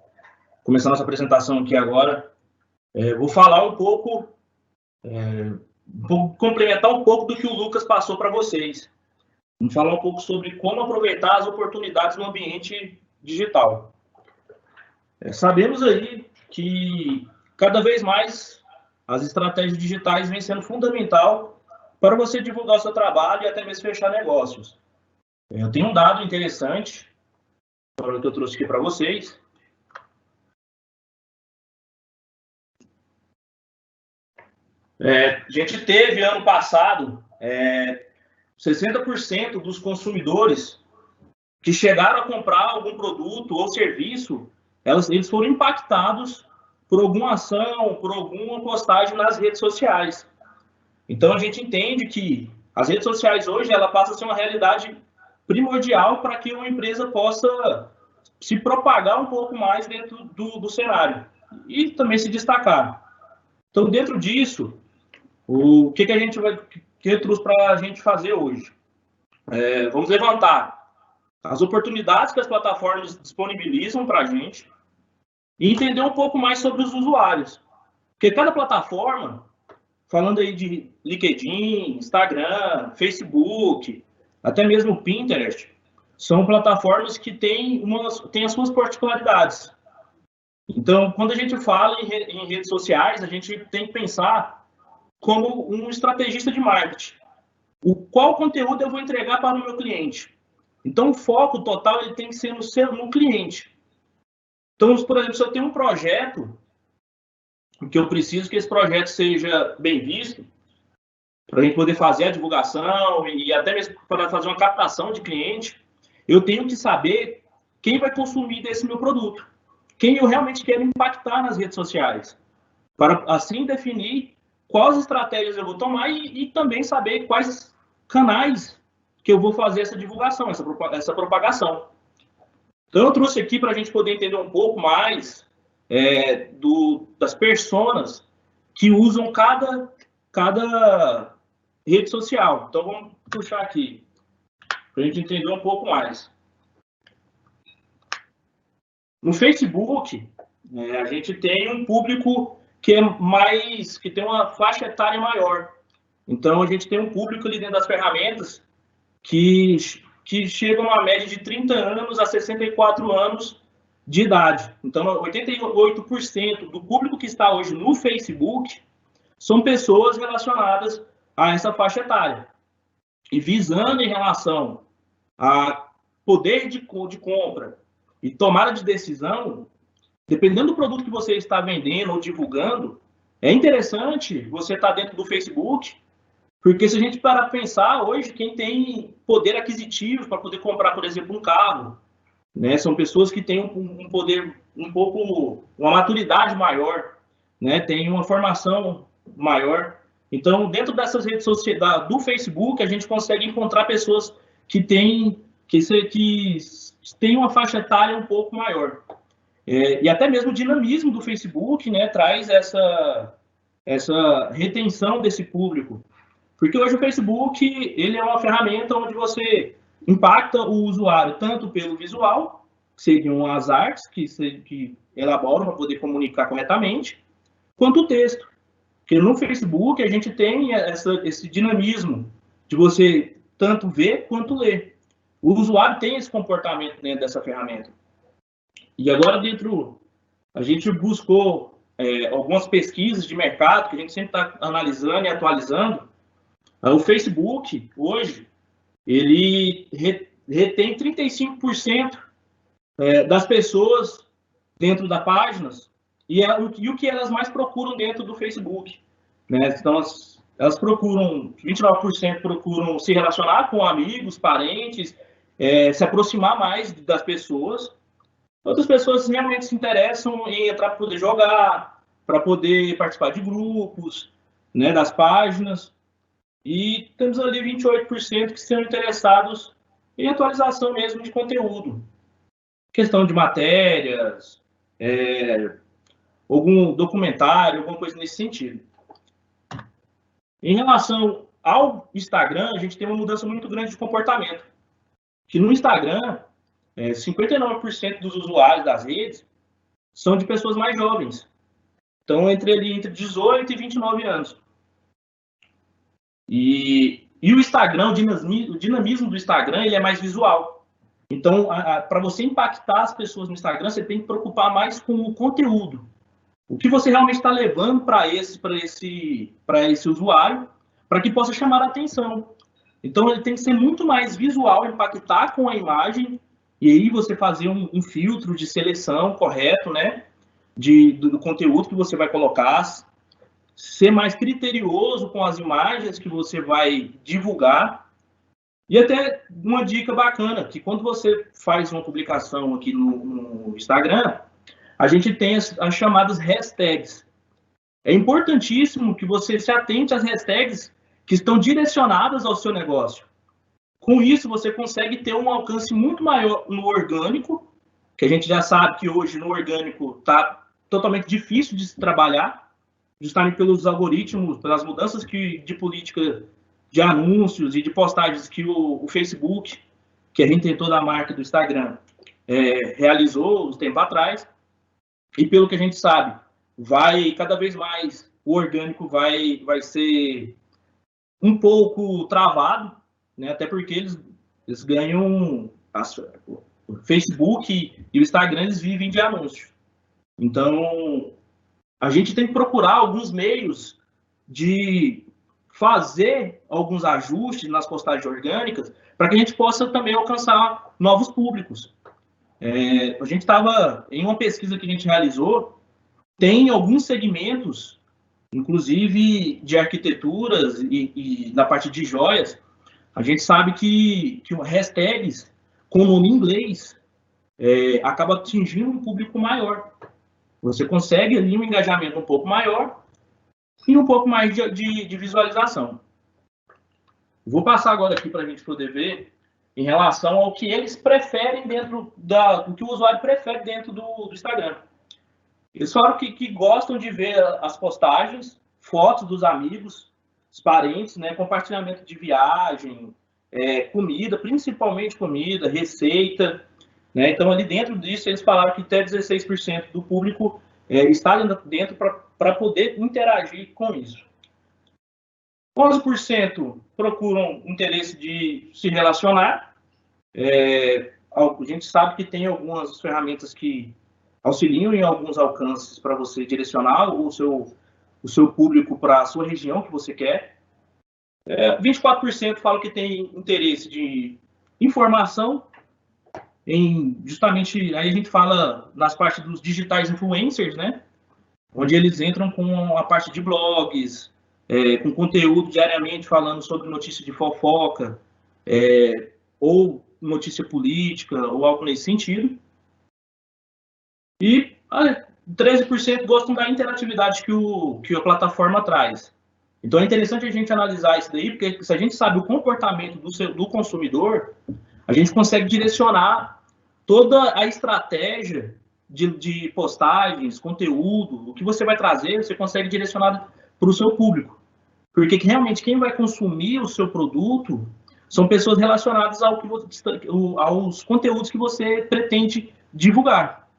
começar nossa apresentação aqui agora. Vou falar um pouco, vou complementar um pouco do que o Lucas passou para vocês. Vamos falar um pouco sobre como aproveitar as oportunidades no ambiente digital. Sabemos aí que cada vez mais as estratégias digitais vêm sendo fundamental para você divulgar o seu trabalho e até mesmo fechar negócios. Eu tenho um dado interessante que eu trouxe aqui para vocês. A gente teve ano passado 60% dos consumidores que chegaram a comprar algum produto ou serviço, eles foram impactados por alguma ação, por alguma postagem nas redes sociais. Então, a gente entende que as redes sociais hoje, ela passa a ser uma realidade primordial para que uma empresa possa se propagar um pouco mais dentro do cenário e também se destacar. Então, dentro disso, o que a gente que trouxe para a gente fazer hoje? Vamos levantar as oportunidades que as plataformas disponibilizam para a gente e entender um pouco mais sobre os usuários. Porque cada plataforma, falando aí de LinkedIn, Instagram, Facebook, até mesmo Pinterest, são plataformas que têm as suas particularidades. Então, quando a gente fala em redes sociais, a gente tem que pensar como um estrategista de marketing. Qual conteúdo eu vou entregar para o meu cliente? Então, o foco total ele tem que ser no cliente. Então, por exemplo, se eu tenho um projeto, que eu preciso que esse projeto seja bem visto, para a gente poder fazer a divulgação e até mesmo para fazer uma captação de cliente, eu tenho que saber quem vai consumir desse meu produto, quem eu realmente quero impactar nas redes sociais, para assim definir quais estratégias eu vou tomar e também saber quais canais que eu vou fazer essa divulgação, essa propagação. Então, eu trouxe aqui para a gente poder entender um pouco mais das personas que usam cada rede social. Então, vamos puxar aqui, para a gente entender um pouco mais. No Facebook, a gente tem um público que tem uma faixa etária maior. Então, a gente tem um público ali dentro das ferramentas que chegam a média de 30 anos a 64 anos de idade. Então, 88% do público que está hoje no Facebook são pessoas relacionadas a essa faixa etária. E visando em relação a poder de compra e tomada de decisão, dependendo do produto que você está vendendo ou divulgando, é interessante você estar dentro do Facebook, porque se a gente parar para pensar, hoje, quem tem poder aquisitivo para poder comprar, por exemplo, um carro, né, são pessoas que têm um poder uma maturidade maior, né, tem uma formação maior. Então, dentro dessas redes sociais, do Facebook, a gente consegue encontrar pessoas que têm uma faixa etária um pouco maior. E até mesmo o dinamismo do Facebook, né, traz essa retenção desse público. Porque hoje o Facebook ele é uma ferramenta onde você impacta o usuário tanto pelo visual, que seriam as artes que elaboram para poder comunicar corretamente, quanto o texto. Porque no Facebook a gente tem esse dinamismo de você tanto ver quanto ler. O usuário tem esse comportamento dentro dessa ferramenta. E agora a gente buscou algumas pesquisas de mercado que a gente sempre está analisando e atualizando. O Facebook, hoje, ele retém 35% das pessoas dentro das páginas e o que elas mais procuram dentro do Facebook. Né? Então, elas procuram, 29% procuram se relacionar com amigos, parentes, se aproximar mais das pessoas. Outras pessoas realmente se interessam em entrar para poder jogar, para poder participar de grupos, né, das páginas. E temos ali 28% que estão interessados em atualização mesmo de conteúdo. Questão de matérias, algum documentário, alguma coisa nesse sentido. Em relação ao Instagram, a gente tem uma mudança muito grande de comportamento. Que no Instagram, 59% dos usuários das redes são de pessoas mais jovens. Então, entre 18 e 29 anos. E o Instagram, o dinamismo do Instagram, ele é mais visual. Então, para você impactar as pessoas no Instagram, você tem que preocupar mais com o conteúdo. O que você realmente está levando para esse usuário, para que possa chamar a atenção. Então, ele tem que ser muito mais visual, impactar com a imagem, e aí você fazer um filtro de seleção correto, né? Do conteúdo que você vai colocar, ser mais criterioso com as imagens que você vai divulgar. E até uma dica bacana, que quando você faz uma publicação aqui no Instagram, a gente tem as chamadas hashtags. É importantíssimo que você se atente às hashtags que estão direcionadas ao seu negócio. Com isso, você consegue ter um alcance muito maior no orgânico, que a gente já sabe que hoje no orgânico está totalmente difícil de se trabalhar, justamente pelos algoritmos, pelas mudanças de política de anúncios e de postagens que o Facebook, que a gente tem toda a marca do Instagram, realizou um tempo atrás. E pelo que a gente sabe, cada vez mais o orgânico vai ser um pouco travado, né? Até porque eles ganham o Facebook e o Instagram, eles vivem de anúncios. Então, a gente tem que procurar alguns meios de fazer alguns ajustes nas postagens orgânicas para que a gente possa também alcançar novos públicos. A gente estava em uma pesquisa que a gente realizou, tem alguns segmentos, inclusive de arquiteturas e na parte de joias, a gente sabe que hashtags com nome em inglês acaba atingindo um público maior. Você consegue ali um engajamento um pouco maior e um pouco mais de visualização. Vou passar agora aqui para a gente poder ver em relação ao que eles preferem do que o usuário prefere dentro do Instagram. Eles falaram que gostam de ver as postagens, fotos dos amigos, dos parentes, né, compartilhamento de viagem, comida, principalmente comida, receita, né? Então, ali dentro disso, eles falaram que até 16% do público está dentro para poder interagir com isso. 11% procuram interesse de se relacionar. A gente sabe que tem algumas ferramentas que auxiliam em alguns alcances para você direcionar o seu público para a sua região que você quer. 24% falam que tem interesse de informação, justamente, aí a gente fala nas partes dos digitais influencers, né? Onde eles entram com a parte de blogs, com conteúdo diariamente falando sobre notícia de fofoca, ou notícia política, ou algo nesse sentido. E 13% gostam da interatividade que a plataforma traz. Então é interessante a gente analisar isso daí, porque se a gente sabe o comportamento do consumidor, a gente consegue direcionar toda a estratégia de postagens, conteúdo, o que você vai trazer, você consegue direcionar para o seu público. Porque realmente quem vai consumir o seu produto são pessoas relacionadas aos conteúdos que você pretende divulgar.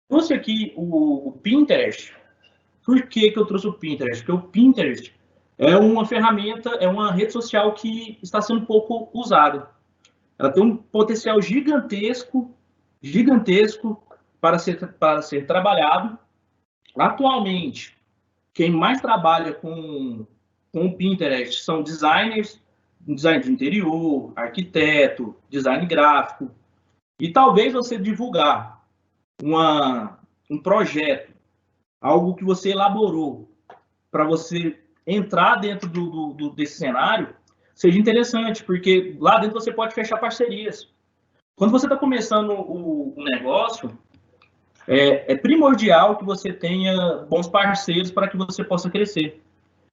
Trouxe aqui o Pinterest. Por que eu trouxe o Pinterest? Porque o Pinterest é uma ferramenta, é uma rede social que está sendo pouco usada. Ela tem um potencial gigantesco para ser trabalhado. Atualmente, quem mais trabalha com o Pinterest são designers, design de interior, arquiteto, design gráfico. E talvez você divulgar um projeto, algo que você elaborou para você entrar dentro desse cenário, seja interessante, porque lá dentro você pode fechar parcerias. Quando você está começando o negócio, é primordial que você tenha bons parceiros para que você possa crescer.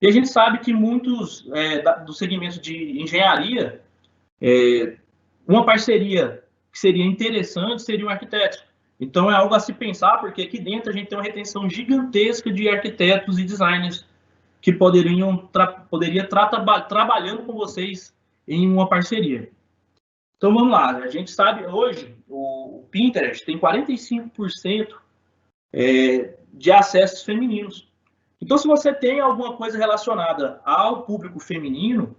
E a gente sabe que muitos dos segmentos de engenharia, uma parceria que seria interessante seria um arquiteto. Então, é algo a se pensar, porque aqui dentro a gente tem uma retenção gigantesca de arquitetos e designers que poderia estar trabalhando com vocês em uma parceria. Então, vamos lá. A gente sabe, hoje, o Pinterest tem 45% de acessos femininos. Então, se você tem alguma coisa relacionada ao público feminino,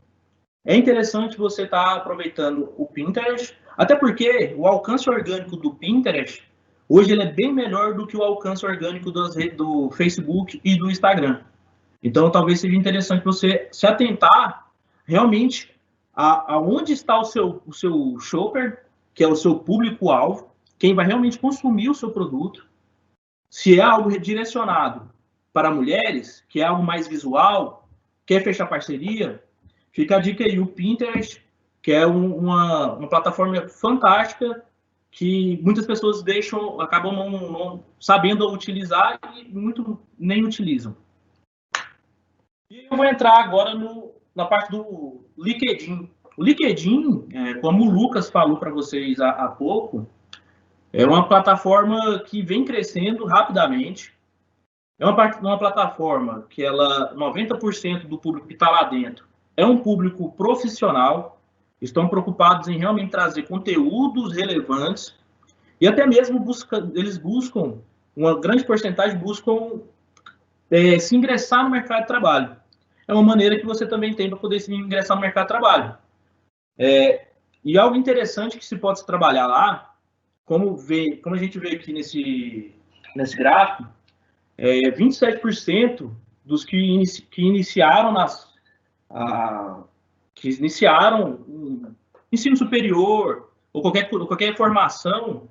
é interessante você estar aproveitando o Pinterest, até porque o alcance orgânico do Pinterest, hoje, ele é bem melhor do que o alcance orgânico do Facebook e do Instagram. Então, talvez seja interessante você se atentar realmente aonde está o seu shopper, que é o seu público-alvo, quem vai realmente consumir o seu produto. Se é algo redirecionado para mulheres, que é algo mais visual, quer fechar parceria, fica a dica aí, o Pinterest, que é uma plataforma fantástica que muitas pessoas acabam não sabendo utilizar e muito nem utilizam. E eu vou entrar agora na parte do LinkedIn. O LinkedIn, como o Lucas falou para vocês há pouco, é uma plataforma que vem crescendo rapidamente. É uma plataforma que 90% do público que está lá dentro é um público profissional, estão preocupados em realmente trazer conteúdos relevantes e até mesmo eles buscam, uma grande porcentagem buscam se ingressar no mercado de trabalho. É uma maneira que você também tem para poder se ingressar no mercado de trabalho. E algo interessante que se pode trabalhar lá, como a gente vê aqui nesse gráfico, 27% dos que iniciaram ensino superior ou qualquer formação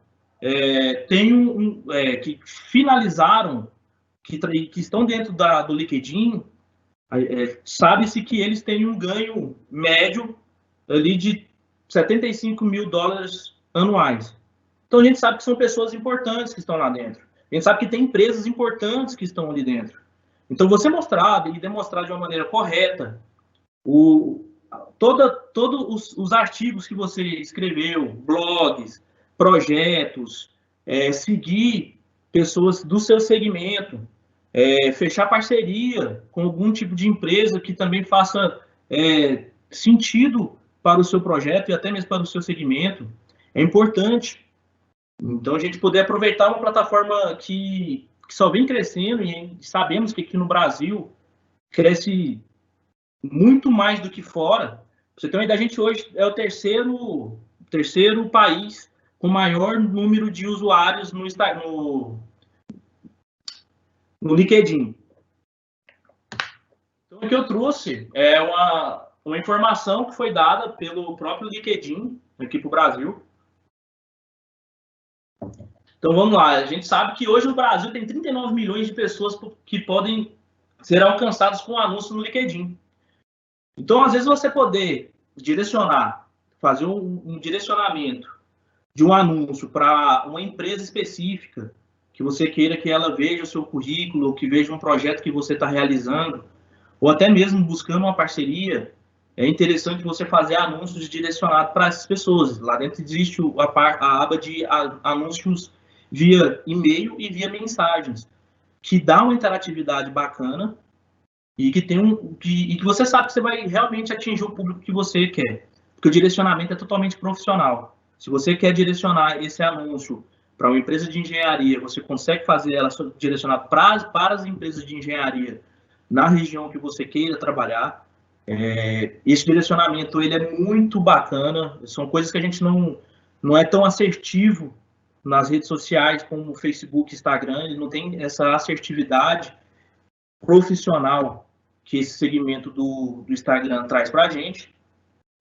que finalizaram, que estão dentro do LinkedIn, sabe-se que eles têm um ganho médio ali de $75 mil anuais. Então, a gente sabe que são pessoas importantes que estão lá dentro. A gente sabe que tem empresas importantes que estão ali dentro. Então, você mostrar e demonstrar de uma maneira correta todos os artigos que você escreveu, blogs, projetos, seguir pessoas do seu segmento, fechar parceria com algum tipo de empresa que também faça sentido para o seu projeto e até mesmo para o seu segmento, é importante. Então, a gente poder aproveitar uma plataforma que só vem crescendo e sabemos que aqui no Brasil cresce muito mais do que fora. Pra você ter uma ideia, a gente hoje é o terceiro país com maior número de usuários no LinkedIn. Então, o que eu trouxe é uma informação que foi dada pelo próprio LinkedIn aqui para o Brasil. Então, vamos lá. A gente sabe que hoje no Brasil tem 39 milhões de pessoas que podem ser alcançadas com anúncio no LinkedIn. Então, às vezes, você poder fazer um direcionamento de um anúncio para uma empresa específica, que você queira que ela veja o seu currículo, ou que veja um projeto que você está realizando, ou até mesmo buscando uma parceria, é interessante você fazer anúncios direcionados para essas pessoas. Lá dentro existe a aba de anúncios via e-mail e via mensagens, que dá uma interatividade bacana e que você sabe que você vai realmente atingir o público que você quer, porque o direcionamento é totalmente profissional. Se você quer direcionar esse anúncio para uma empresa de engenharia, você consegue fazer ela direcionada para as empresas de engenharia na região que você queira trabalhar. Esse direcionamento ele é muito bacana, são coisas que a gente não é tão assertivo nas redes sociais como o Facebook, Instagram, ele não tem essa assertividade profissional que esse segmento do Instagram traz para a gente.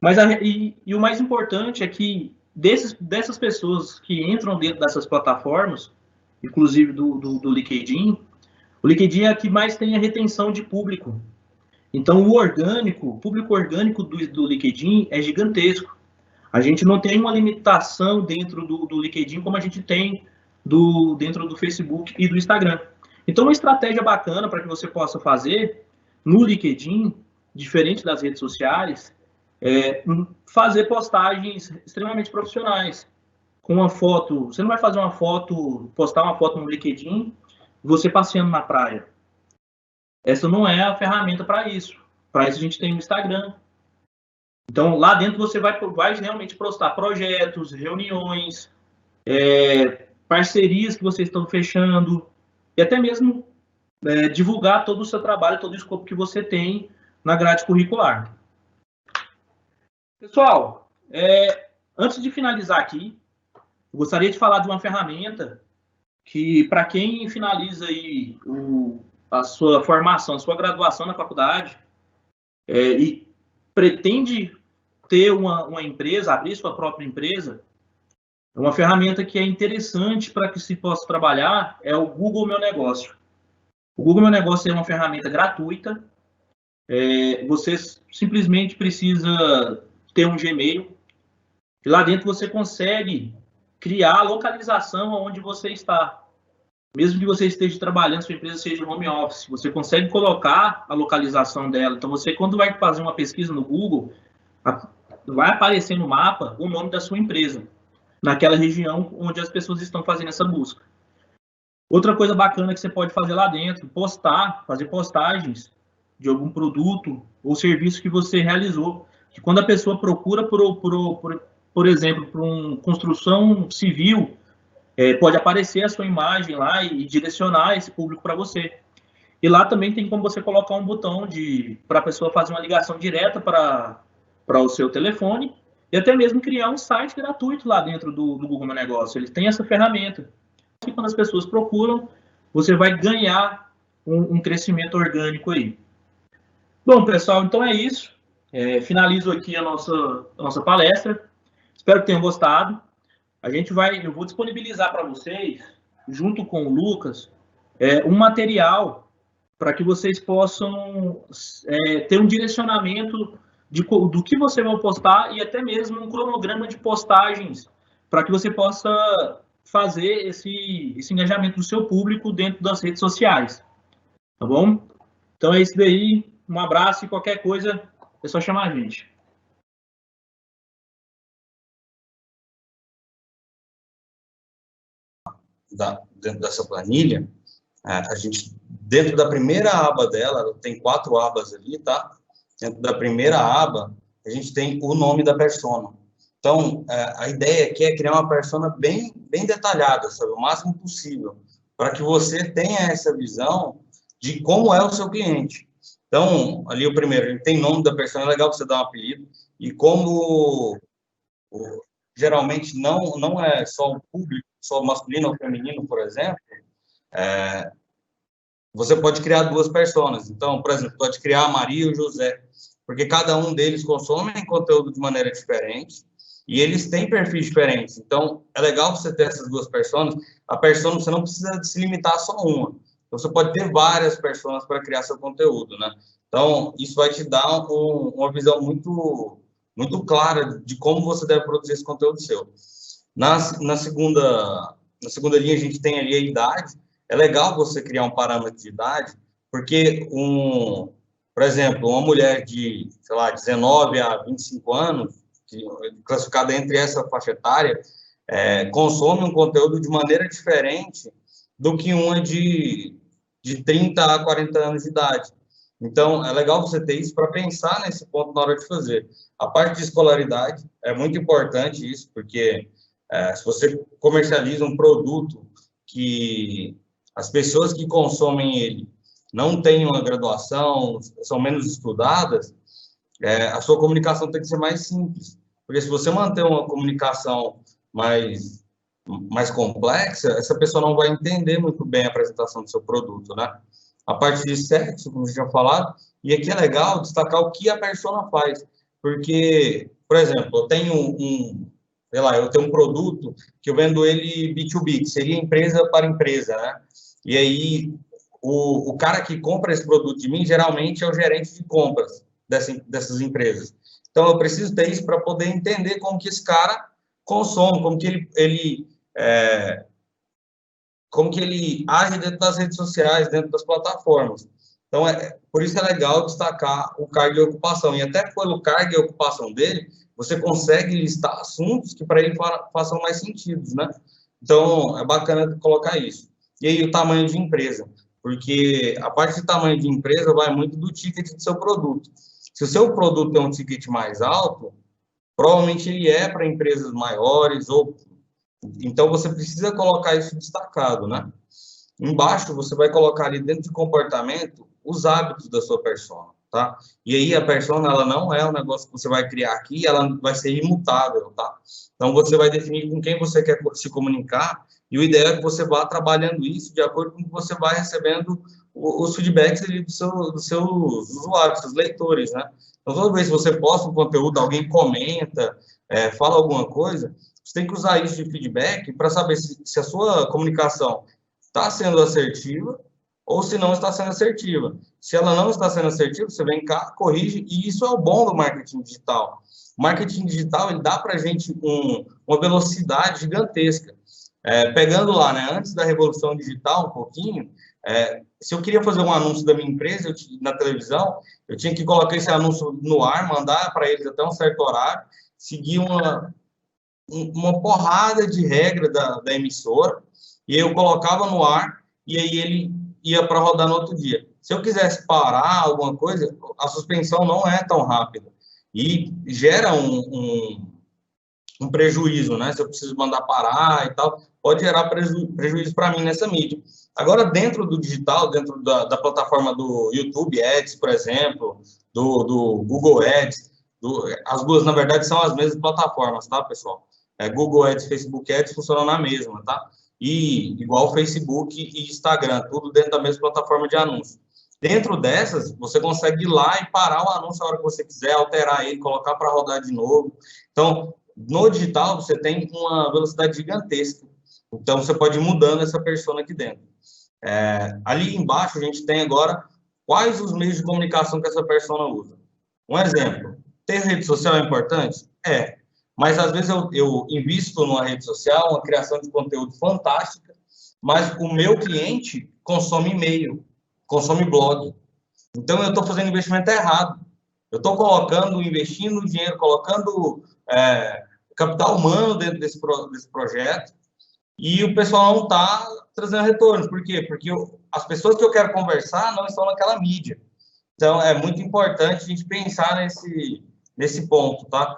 Mas o mais importante é que dessas pessoas que entram dentro dessas plataformas, inclusive do LinkedIn, o LinkedIn é a que mais tem a retenção de público. Então, o público orgânico do LinkedIn é gigantesco. A gente não tem uma limitação dentro do LinkedIn como a gente tem dentro do Facebook e do Instagram. Então, uma estratégia bacana para que você possa fazer no LinkedIn, diferente das redes sociais, é fazer postagens extremamente profissionais. Com uma foto, você não vai fazer postar uma foto no LinkedIn, você passeando na praia. Essa não é a ferramenta para isso. Para isso a gente tem o Instagram. Então, lá dentro você vai realmente postar projetos, reuniões, parcerias que vocês estão fechando, e até mesmo divulgar todo o seu trabalho, todo o escopo que você tem na grade curricular. Pessoal, antes de finalizar aqui, eu gostaria de falar de uma ferramenta que, para quem finaliza aí a sua formação, a sua graduação na faculdade, e pretende ter uma empresa, abrir sua própria empresa, é uma ferramenta que é interessante para que se possa trabalhar, é o Google Meu Negócio. O Google Meu Negócio é uma ferramenta gratuita, você simplesmente precisa ter um Gmail, e lá dentro você consegue criar a localização onde você está. Mesmo que você esteja trabalhando, sua empresa seja home office, você consegue colocar a localização dela. Então, você, quando vai fazer uma pesquisa no Google, vai aparecer no mapa o nome da sua empresa, naquela região onde as pessoas estão fazendo essa busca. Outra coisa bacana que você pode fazer lá dentro, fazer postagens de algum produto ou serviço que você realizou. Que quando a pessoa procura, por exemplo, por uma construção civil, pode aparecer a sua imagem lá e direcionar esse público para você. E lá também tem como você colocar um botão para a pessoa fazer uma ligação direta para o seu telefone e até mesmo criar um site gratuito lá dentro do Google Meu Negócio. Ele tem essa ferramenta. E quando as pessoas procuram, você vai ganhar um crescimento orgânico aí. Bom, pessoal, então é isso. Finalizo aqui a nossa palestra. Espero que tenham gostado. Eu vou disponibilizar para vocês, junto com o Lucas, um material para que vocês possam ter um direcionamento do que você vai postar e até mesmo um cronograma de postagens para que você possa fazer esse engajamento do seu público dentro das redes sociais. Tá bom? Então é isso daí. Um abraço e qualquer coisa é só chamar a gente. Dentro dessa planilha, a gente, dentro da primeira aba dela, tem 4 abas ali, tá? Dentro da primeira aba, a gente tem o nome da persona. Então, a ideia aqui é criar uma persona bem detalhada, sabe? O máximo possível, para que você tenha essa visão de como é o seu cliente. Então, ali o primeiro, ele tem nome da persona, é legal você dar um apelido, e como geralmente não é só o público, só masculino ou feminino, por exemplo, você pode criar 2 personas. Então, por exemplo, pode criar a Maria e o José, porque cada um deles consome conteúdo de maneira diferente e eles têm perfis diferentes. Então, é legal você ter essas 2 personas. A persona, você não precisa se limitar a só uma. Você pode ter várias personas para criar seu conteúdo, né? Então, isso vai te dar uma visão muito clara de como você deve produzir esse conteúdo seu. Na segunda linha, a gente tem ali a idade. É legal você criar um parâmetro de idade, porque, por exemplo, uma mulher de, sei lá, 19 a 25 anos, classificada entre essa faixa etária, consome um conteúdo de maneira diferente do que uma de 30 a 40 anos de idade. Então, é legal você ter isso para pensar nesse ponto na hora de fazer. A parte de escolaridade é muito importante isso, porque se você comercializa um produto que as pessoas que consomem ele não têm uma graduação, são menos estudadas, a sua comunicação tem que ser mais simples. Porque se você manter uma comunicação mais complexa, essa pessoa não vai entender muito bem a apresentação do seu produto, né? A parte de sexo, como eu já falado, e aqui é legal destacar o que a persona faz. Porque, por exemplo, eu tenho um produto que eu vendo ele B2B, que seria empresa para empresa, né? E aí, o cara que compra esse produto de mim, geralmente é o gerente de compras dessas empresas. Então, eu preciso ter isso para poder entender como que esse cara consome, como que ele age dentro das redes sociais, dentro das plataformas. Então, por isso é legal destacar o cargo e ocupação. E até pelo cargo e ocupação dele, você consegue listar assuntos que para ele façam mais sentido, né? Então, é bacana colocar isso. E aí, o tamanho de empresa. Porque a parte de tamanho de empresa vai muito do ticket do seu produto. Se o seu produto tem um ticket mais alto, provavelmente ele é para empresas maiores, ou então você precisa colocar isso destacado, né? Embaixo você vai colocar ali dentro de comportamento os hábitos da sua persona, tá? E aí a persona, ela não é um negócio que você vai criar aqui, ela vai ser imutável, tá? Então você vai definir com quem você quer se comunicar, e o ideal é que você vá trabalhando isso de acordo com o que você vai recebendo os feedbacks ali dos seus usuários, dos seus leitores, né? Então, toda vez que você posta um conteúdo, alguém comenta, fala alguma coisa, você tem que usar isso de feedback para saber se a sua comunicação está sendo assertiva ou se não está sendo assertiva. Se ela não está sendo assertiva, você vem cá, corrige, e isso é o bom do marketing digital. O marketing digital, ele dá para a gente uma velocidade gigantesca. Pegando lá, né, antes da revolução digital, um pouquinho, se eu queria fazer um anúncio da minha empresa na televisão, eu tinha que colocar esse anúncio no ar, mandar para eles até um certo horário, seguir uma porrada de regra da emissora, e eu colocava no ar, e aí ele ia para rodar no outro dia. Se eu quisesse parar alguma coisa, a suspensão não é tão rápida, e gera um prejuízo, né? Se eu preciso mandar parar e tal, pode gerar prejuízo para mim nessa mídia. Agora, dentro do digital, dentro da plataforma do YouTube Ads, por exemplo, do Google Ads, as duas, na verdade, são as mesmas plataformas, tá, pessoal? Google Ads, Facebook Ads funcionam na mesma, tá? E igual Facebook e Instagram, tudo dentro da mesma plataforma de anúncio. Dentro dessas, você consegue ir lá e parar o anúncio a hora que você quiser, alterar ele, colocar para rodar de novo. Então, no digital, você tem uma velocidade gigantesca. Então, você pode ir mudando essa persona aqui dentro. Ali embaixo, a gente tem agora quais os meios de comunicação que essa persona usa. Um exemplo, ter rede social é importante? Mas às vezes eu invisto numa rede social, uma criação de conteúdo fantástica, mas o meu cliente consome e-mail, consome blog. Então, eu estou fazendo investimento errado. Eu estou investindo dinheiro, colocando capital humano dentro desse projeto, e o pessoal não está trazendo retorno. Por quê? Porque as pessoas que eu quero conversar não estão naquela mídia. Então, é muito importante a gente pensar nesse ponto, tá?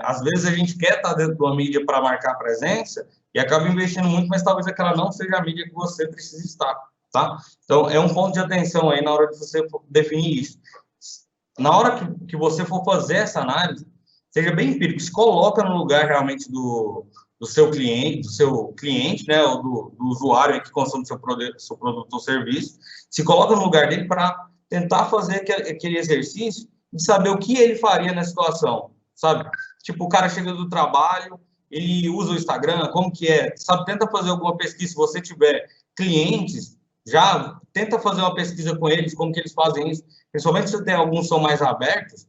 Às vezes a gente quer estar dentro de uma mídia para marcar presença e acaba investindo muito, mas talvez aquela não seja a mídia que você precisa estar, tá? Então, é um ponto de atenção aí na hora de você definir isso. Na hora que você for fazer essa análise, seja bem empírico, se coloca no lugar realmente do seu cliente, né, ou do usuário que consome seu produto ou serviço, se coloca no lugar dele para tentar fazer aquele exercício de saber o que ele faria na situação, sabe? Tipo, o cara chega do trabalho, ele usa o Instagram, como que é? Sabe, tenta fazer alguma pesquisa, se você tiver clientes, já tenta fazer uma pesquisa com eles, como que eles fazem isso, principalmente se tem alguns que são mais abertos,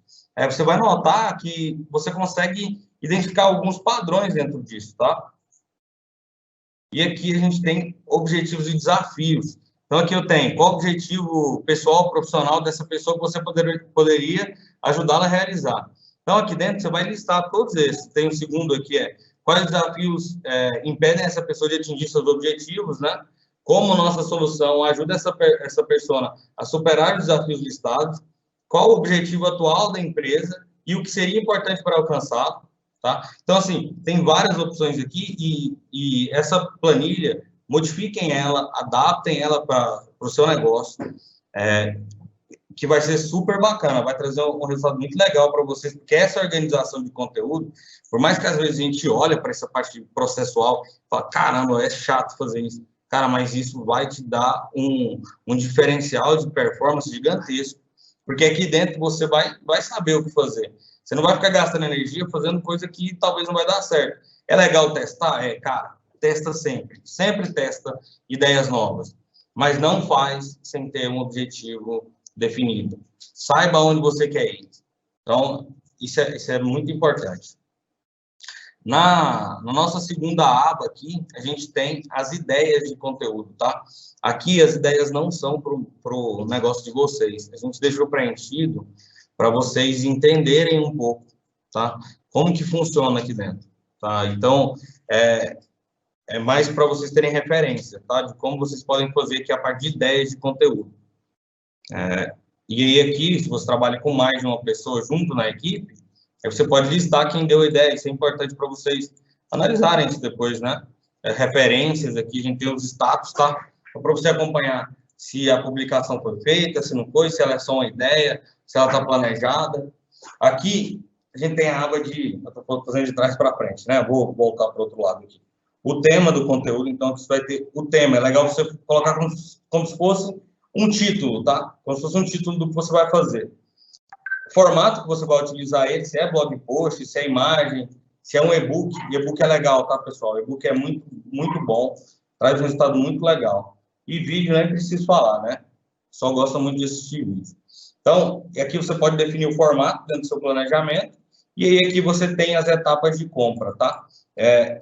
você vai notar que você consegue identificar alguns padrões dentro disso, tá? E aqui a gente tem objetivos e desafios. Então, aqui eu tenho qual o objetivo pessoal, profissional dessa pessoa que você poderia ajudá-la a realizar. Então, aqui dentro você vai listar todos esses. Tem o segundo aqui, quais desafios impedem essa pessoa de atingir seus objetivos, né? Como nossa solução ajuda essa pessoa a superar os desafios listados, qual o objetivo atual da empresa e o que seria importante para alcançá-lo, tá? Então, assim, tem várias opções aqui e essa planilha, modifiquem ela, adaptem ela para o seu negócio, que vai ser super bacana, vai trazer um resultado muito legal para vocês, porque essa organização de conteúdo, por mais que às vezes a gente olha para essa parte processual e fala, caramba, é chato fazer isso. Cara, mas isso vai te dar um diferencial de performance gigantesco, porque aqui dentro você vai saber o que fazer. Você não vai ficar gastando energia fazendo coisa que talvez não vai dar certo. É legal testar? Cara, testa sempre. Sempre testa ideias novas. Mas não faz sem ter um objetivo definido. Saiba onde você quer ir. Então, isso é muito importante. Na nossa segunda aba aqui, a gente tem as ideias de conteúdo, tá? Aqui as ideias não são para o negócio de vocês. A gente deixou preenchido para vocês entenderem um pouco, tá? Como que funciona aqui dentro, tá? Então, é mais para vocês terem referência, tá? De como vocês podem fazer aqui a partir de ideias de conteúdo. E aí aqui, se você trabalha com mais de uma pessoa junto na equipe, aí você pode listar quem deu a ideia. Isso é importante para vocês analisarem isso depois, né? Referências aqui, a gente tem os status, tá? Para você acompanhar se a publicação foi feita, se não foi, se ela é só uma ideia, se ela está planejada. Aqui, a gente tem a aba de... Eu estou fazendo de trás para frente, né? Vou voltar para o outro lado aqui. O tema do conteúdo, então, você vai ter o tema. É legal você colocar como se fosse um título, tá? Como se fosse um título do que você vai fazer. O formato que você vai utilizar ele, se é blog post, se é imagem, se é um e-book. E-book é legal, tá, pessoal? E-book é muito, muito bom, traz um resultado muito legal. E vídeo nem preciso falar, né? Só gosta muito de assistir vídeo. Então, aqui você pode definir o formato dentro do seu planejamento. E aí aqui você tem as etapas de compra, tá?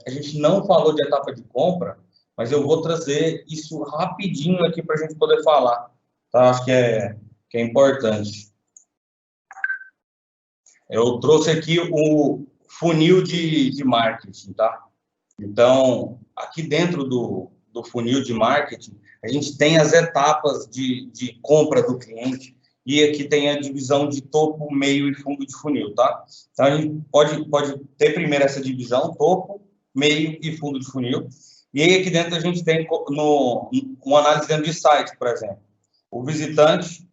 A gente não falou de etapa de compra, mas eu vou trazer isso rapidinho aqui para a gente poder falar, tá? Acho que é importante. Eu trouxe aqui o funil de marketing, tá? Então, aqui dentro do funil de marketing, a gente tem as etapas de compra do cliente e aqui tem a divisão de topo, meio e fundo de funil, tá? Então, a gente pode ter primeiro essa divisão, topo, meio e fundo de funil. E aí, aqui dentro, a gente tem uma análise dentro de site, por exemplo. O visitante,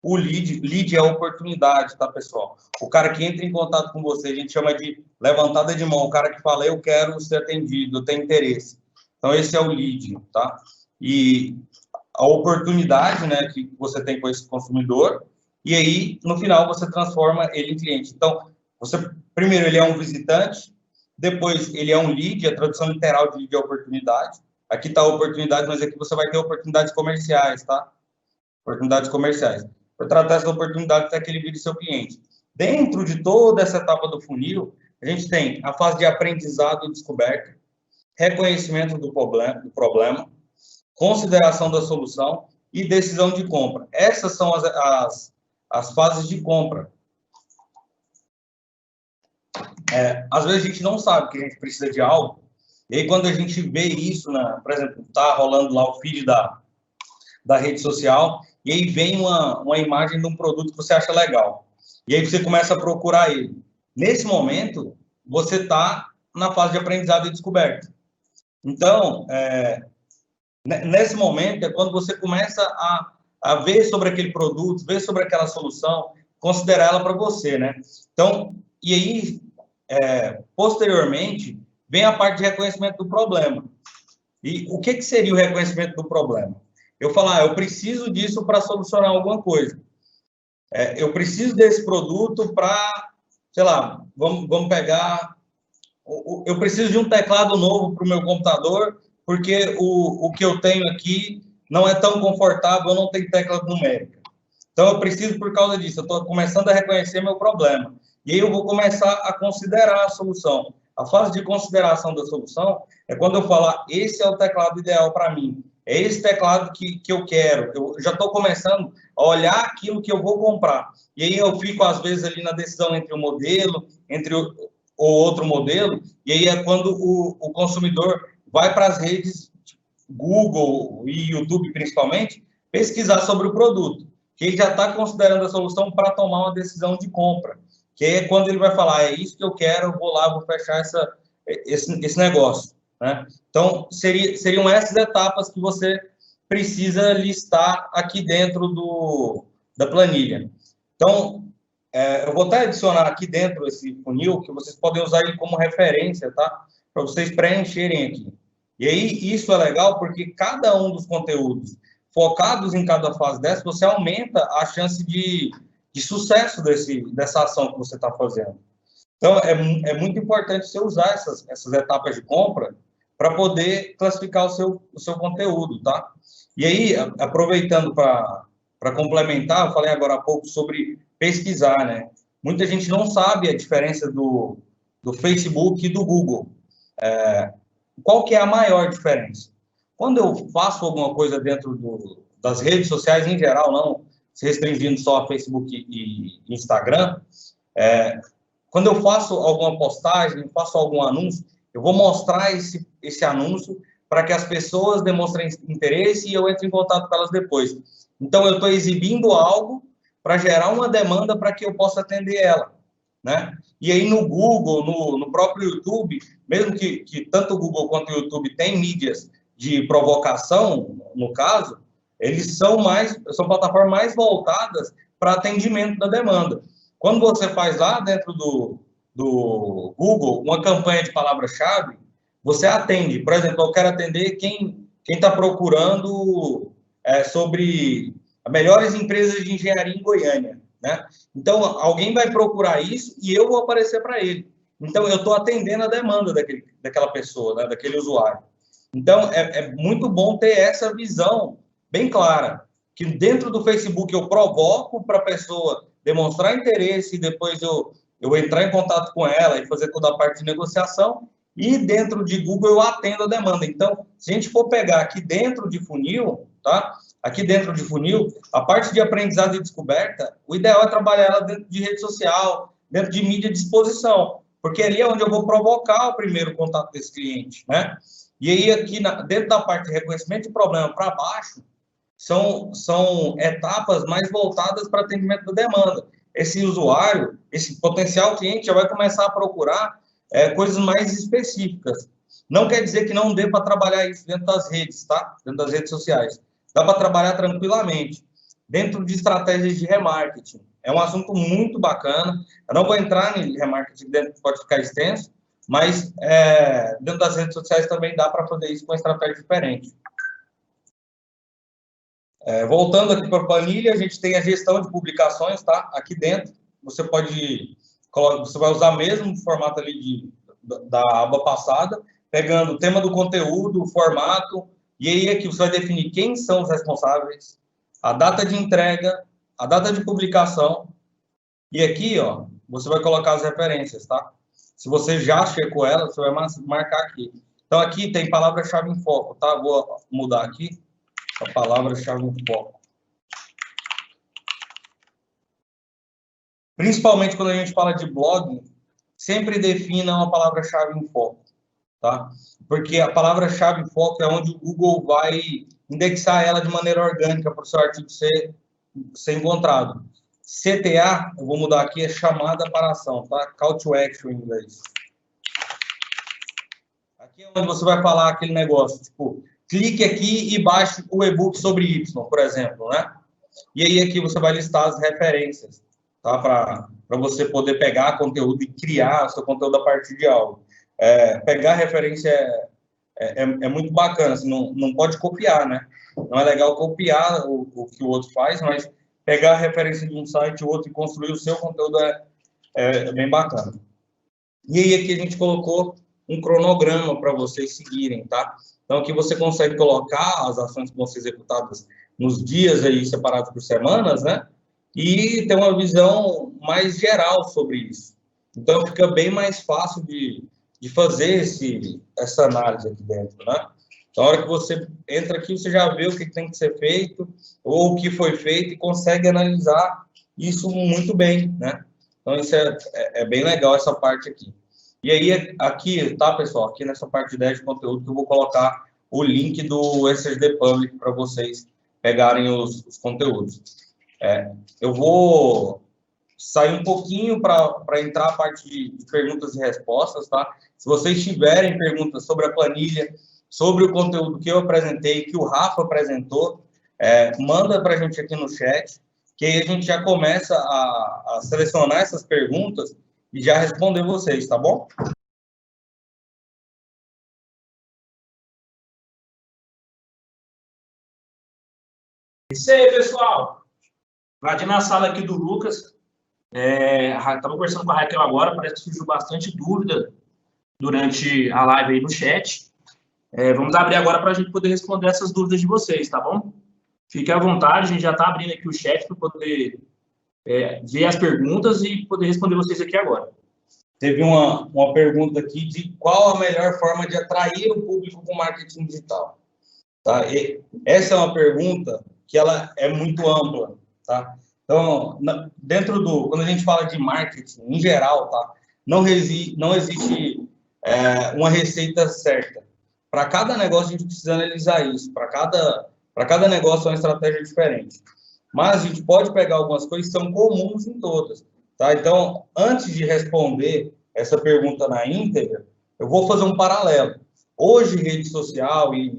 o lead é a oportunidade, tá, pessoal? O cara que entra em contato com você, a gente chama de levantada de mão, o cara que fala, eu quero ser atendido, eu tenho interesse. Então, esse é o lead, tá? E a oportunidade, né, que você tem com esse consumidor, e aí, no final, você transforma ele em cliente. Então, primeiro, ele é um visitante, depois, ele é um lead, a tradução literal de lead é oportunidade. Aqui está a oportunidade, mas aqui você vai ter oportunidades comerciais, tá? Oportunidades comerciais. Para tratar essa oportunidade até que ele vire seu cliente. Dentro de toda essa etapa do funil, a gente tem a fase de aprendizado e descoberta, reconhecimento do problema, consideração da solução e decisão de compra. Essas são as fases de compra. Às vezes a gente não sabe que a gente precisa de algo, e aí quando a gente vê isso, por exemplo, está rolando lá o feed da rede social, e aí vem uma imagem de um produto que você acha legal. E aí você começa a procurar ele. Nesse momento, você está na fase de aprendizado e descoberta. Então, nesse momento é quando você começa a ver sobre aquele produto, ver sobre aquela solução, considerar ela para você, né? Então, e aí, posteriormente, vem a parte de reconhecimento do problema. E o que seria o reconhecimento do problema? Eu falar, eu preciso disso para solucionar alguma coisa. Eu preciso desse produto para, sei lá, vamos pegar... Eu preciso de um teclado novo para o meu computador, porque o que eu tenho aqui não é tão confortável, eu não tenho tecla numérica. Então, eu preciso por causa disso. Eu estou começando a reconhecer meu problema. E aí eu vou começar a considerar a solução. A fase de consideração da solução é quando eu falar, esse é o teclado ideal para mim. É esse teclado que eu quero. Eu já estou começando a olhar aquilo que eu vou comprar. E aí eu fico, às vezes, ali na decisão entre o modelo, entre o outro modelo, e aí é quando o consumidor vai para as redes, Google e YouTube, principalmente, pesquisar sobre o produto, que ele já está considerando a solução para tomar uma decisão de compra. Que é quando ele vai falar, é isso que eu quero, eu vou lá, vou fechar esse negócio. Né? Então, seriam essas etapas que você precisa listar aqui dentro da planilha. Então, eu vou até adicionar aqui dentro esse funil, que vocês podem usar ele como referência, tá? Para vocês preencherem aqui. E aí, isso é legal porque cada um dos conteúdos focados em cada fase dessa, você aumenta a chance de sucesso dessa ação que você está fazendo. Então, é muito importante você usar essas etapas de compra para poder classificar o seu conteúdo, tá? E aí, aproveitando para complementar, eu falei agora há pouco sobre pesquisar, né? Muita gente não sabe a diferença do Facebook e do Google. Qual que é a maior diferença? Quando eu faço alguma coisa dentro das redes sociais em geral, não se restringindo só a Facebook e Instagram, quando eu faço alguma postagem, faço algum anúncio, eu vou mostrar esse anúncio para que as pessoas demonstrem interesse e eu entre em contato com elas depois. Então, eu estou exibindo algo para gerar uma demanda para que eu possa atender ela, né? E aí no Google, no próprio YouTube, mesmo que tanto o Google quanto o YouTube tem mídias de provocação, no caso, eles são plataformas mais voltadas para atendimento da demanda. Quando você faz lá dentro do Google uma campanha de palavra-chave, você atende. Por exemplo, eu quero atender quem está procurando sobre as melhores empresas de engenharia em Goiânia, né? Então, alguém vai procurar isso e eu vou aparecer para ele. Então, eu estou atendendo a demanda daquela pessoa, né? Daquele usuário. Então, é muito bom ter essa visão bem clara, que dentro do Facebook eu provoco para a pessoa demonstrar interesse e depois eu entrar em contato com ela e fazer toda a parte de negociação, e dentro de Google eu atendo a demanda. Então, se a gente for pegar aqui dentro de funil, tá? Aqui dentro de funil, a parte de aprendizado e descoberta, o ideal é trabalhar ela dentro de rede social, dentro de mídia de exposição, porque ali é onde eu vou provocar o primeiro contato desse cliente, né? E aí, aqui dentro da parte de reconhecimento de problema para baixo, são etapas mais voltadas para atendimento da demanda. Esse usuário, esse potencial cliente já vai começar a procurar coisas mais específicas. Não quer dizer que não dê para trabalhar isso dentro das redes, tá? Dentro das redes sociais. Dá para trabalhar tranquilamente. Dentro de estratégias de remarketing. É um assunto muito bacana. Eu não vou entrar em remarketing, dentro pode ficar extenso, mas dentro das redes sociais também dá para fazer isso com estratégia diferente. Voltando aqui para a planilha, a gente tem a gestão de publicações, tá? Aqui dentro, você vai usar mesmo o formato ali da aba passada, pegando o tema do conteúdo, o formato, e aí aqui você vai definir quem são os responsáveis, a data de entrega, a data de publicação, e aqui, ó, você vai colocar as referências, tá? Se você já checou ela, você vai marcar aqui. Então, aqui tem palavra-chave em foco, tá? Vou mudar aqui. A palavra-chave em foco. Principalmente quando a gente fala de blog, sempre defina uma palavra-chave em foco, tá? Porque a palavra-chave em foco é onde o Google vai indexar ela de maneira orgânica para o seu artigo ser encontrado. CTA, eu vou mudar aqui, é chamada para ação, tá? Call to action em inglês. Aqui é onde você vai falar aquele negócio, tipo, clique aqui e baixe o e-book sobre Y, por exemplo, né? E aí aqui você vai listar as referências, tá? Para você poder pegar conteúdo e criar o seu conteúdo a partir de algo. Pegar referência é muito bacana, assim, não pode copiar, né? Não é legal copiar o que o outro faz, mas pegar a referência de um site, o outro e construir o seu conteúdo é bem bacana. E aí aqui a gente colocou um cronograma para vocês seguirem, tá? Então, aqui você consegue colocar as ações que vão ser executadas nos dias aí separados por semanas, né? E ter uma visão mais geral sobre isso. Então, fica bem mais fácil de fazer essa análise aqui dentro, né? Na hora que você entra aqui, você já vê o que tem que ser feito ou o que foi feito e consegue analisar isso muito bem, né? Então, isso é bem legal, essa parte aqui. E aí, aqui, tá, pessoal? Aqui nessa parte de 10 de conteúdo, que eu vou colocar o link do SSD Public para vocês pegarem os conteúdos. Eu vou sair um pouquinho para entrar a parte de perguntas e respostas, tá? Se vocês tiverem perguntas sobre a planilha, sobre o conteúdo que eu apresentei, que o Rafa apresentou, manda para a gente aqui no chat, que aí a gente já começa a selecionar essas perguntas e já responder vocês, tá bom? Isso aí, pessoal. Invadindo na sala aqui do Lucas. Estava conversando com a Raquel agora, parece que surgiu bastante dúvida durante a live aí no chat. Vamos abrir agora para a gente poder responder essas dúvidas de vocês, tá bom? Fiquem à vontade, a gente já está abrindo aqui o chat para poder ver as perguntas e poder responder vocês aqui agora. Teve uma pergunta aqui de qual a melhor forma de atrair o público com marketing digital. Tá? E essa é uma pergunta que ela é muito ampla, tá? Então, quando a gente fala de marketing, em geral, tá? Não existe uma receita certa. Para cada negócio, a gente precisa analisar isso. Para cada negócio, é uma estratégia diferente. mas a gente pode pegar algumas coisas que são comuns em todas, tá? Então, antes de responder essa pergunta na íntegra, eu vou fazer um paralelo. Hoje, rede social e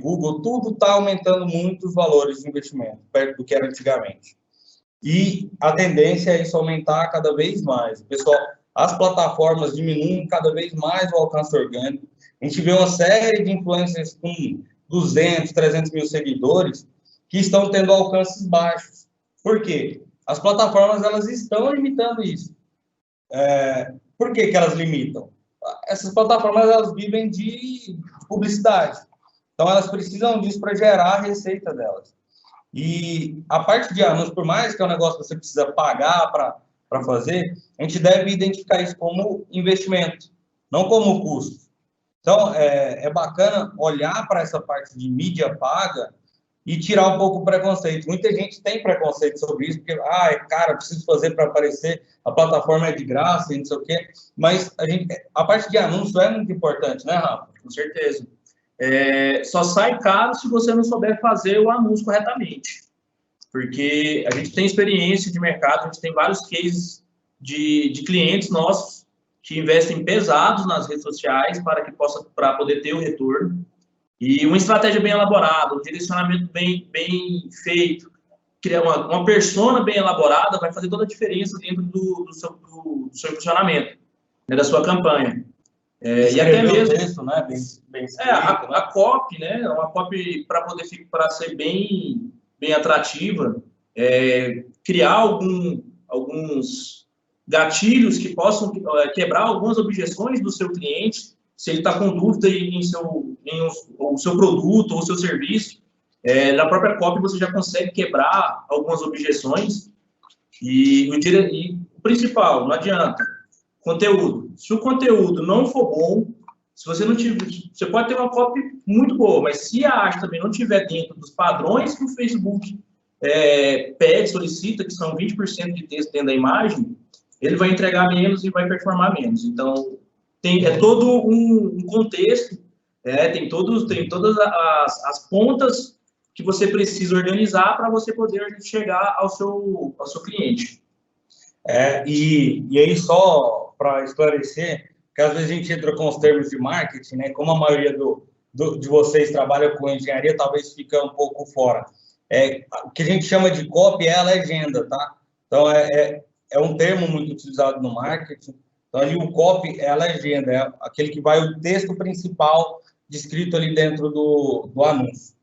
Google, tudo está aumentando muito os valores de investimento, perto do que era antigamente. E a tendência é isso aumentar cada vez mais. Pessoal, as plataformas diminuem cada vez mais o alcance orgânico. A gente vê uma série de influencers com 200, 300 mil seguidores que estão tendo alcances baixos. Por quê? As plataformas, elas estão limitando isso. Por que elas limitam? Essas plataformas, elas vivem de publicidade. Então, elas precisam disso para gerar a receita delas. E a parte de anúncios, por mais que é um negócio que você precisa pagar para fazer, a gente deve identificar isso como investimento, não como custo. Então, é bacana olhar para essa parte de mídia paga e tirar um pouco o preconceito. Muita gente tem preconceito sobre isso, porque, cara, preciso fazer para aparecer, a plataforma é de graça e não sei o quê. Mas a parte de anúncio é muito importante, né, Rafa? Com certeza. Só sai caro se você não souber fazer o anúncio corretamente. Porque a gente tem experiência de mercado, a gente tem vários cases de clientes nossos que investem pesados nas redes sociais para poder ter o retorno. E uma estratégia bem elaborada, um direcionamento bem feito, criar uma persona bem elaborada vai fazer toda a diferença dentro do seu funcionamento, né, da sua campanha. E até mesmo texto, né? bem escrito, a copy, né? Uma copy para ser bem atrativa, criar alguns gatilhos que possam quebrar algumas objeções do seu cliente, se ele está com dúvida em o seu produto ou o seu serviço. Na própria copy você já consegue quebrar algumas objeções. E o principal, não adianta. Conteúdo. Se o conteúdo não for bom, se você não tiver, você pode ter uma copy muito boa, mas se a arte também não estiver dentro dos padrões que o Facebook solicita, que são 20% de texto dentro da imagem, ele vai entregar menos e vai performar menos. Então, é todo um contexto, tem todas as pontas que você precisa organizar para você poder chegar ao seu cliente. E aí, só para esclarecer, que às vezes a gente entra com os termos de marketing, né? Como a maioria de vocês trabalha com engenharia, talvez fica um pouco fora. O que a gente chama de copy é a legenda, tá? Então, é um termo muito utilizado no marketing. Então, ali o copy é a legenda, é aquele que vai o texto principal descrito ali dentro do anúncio.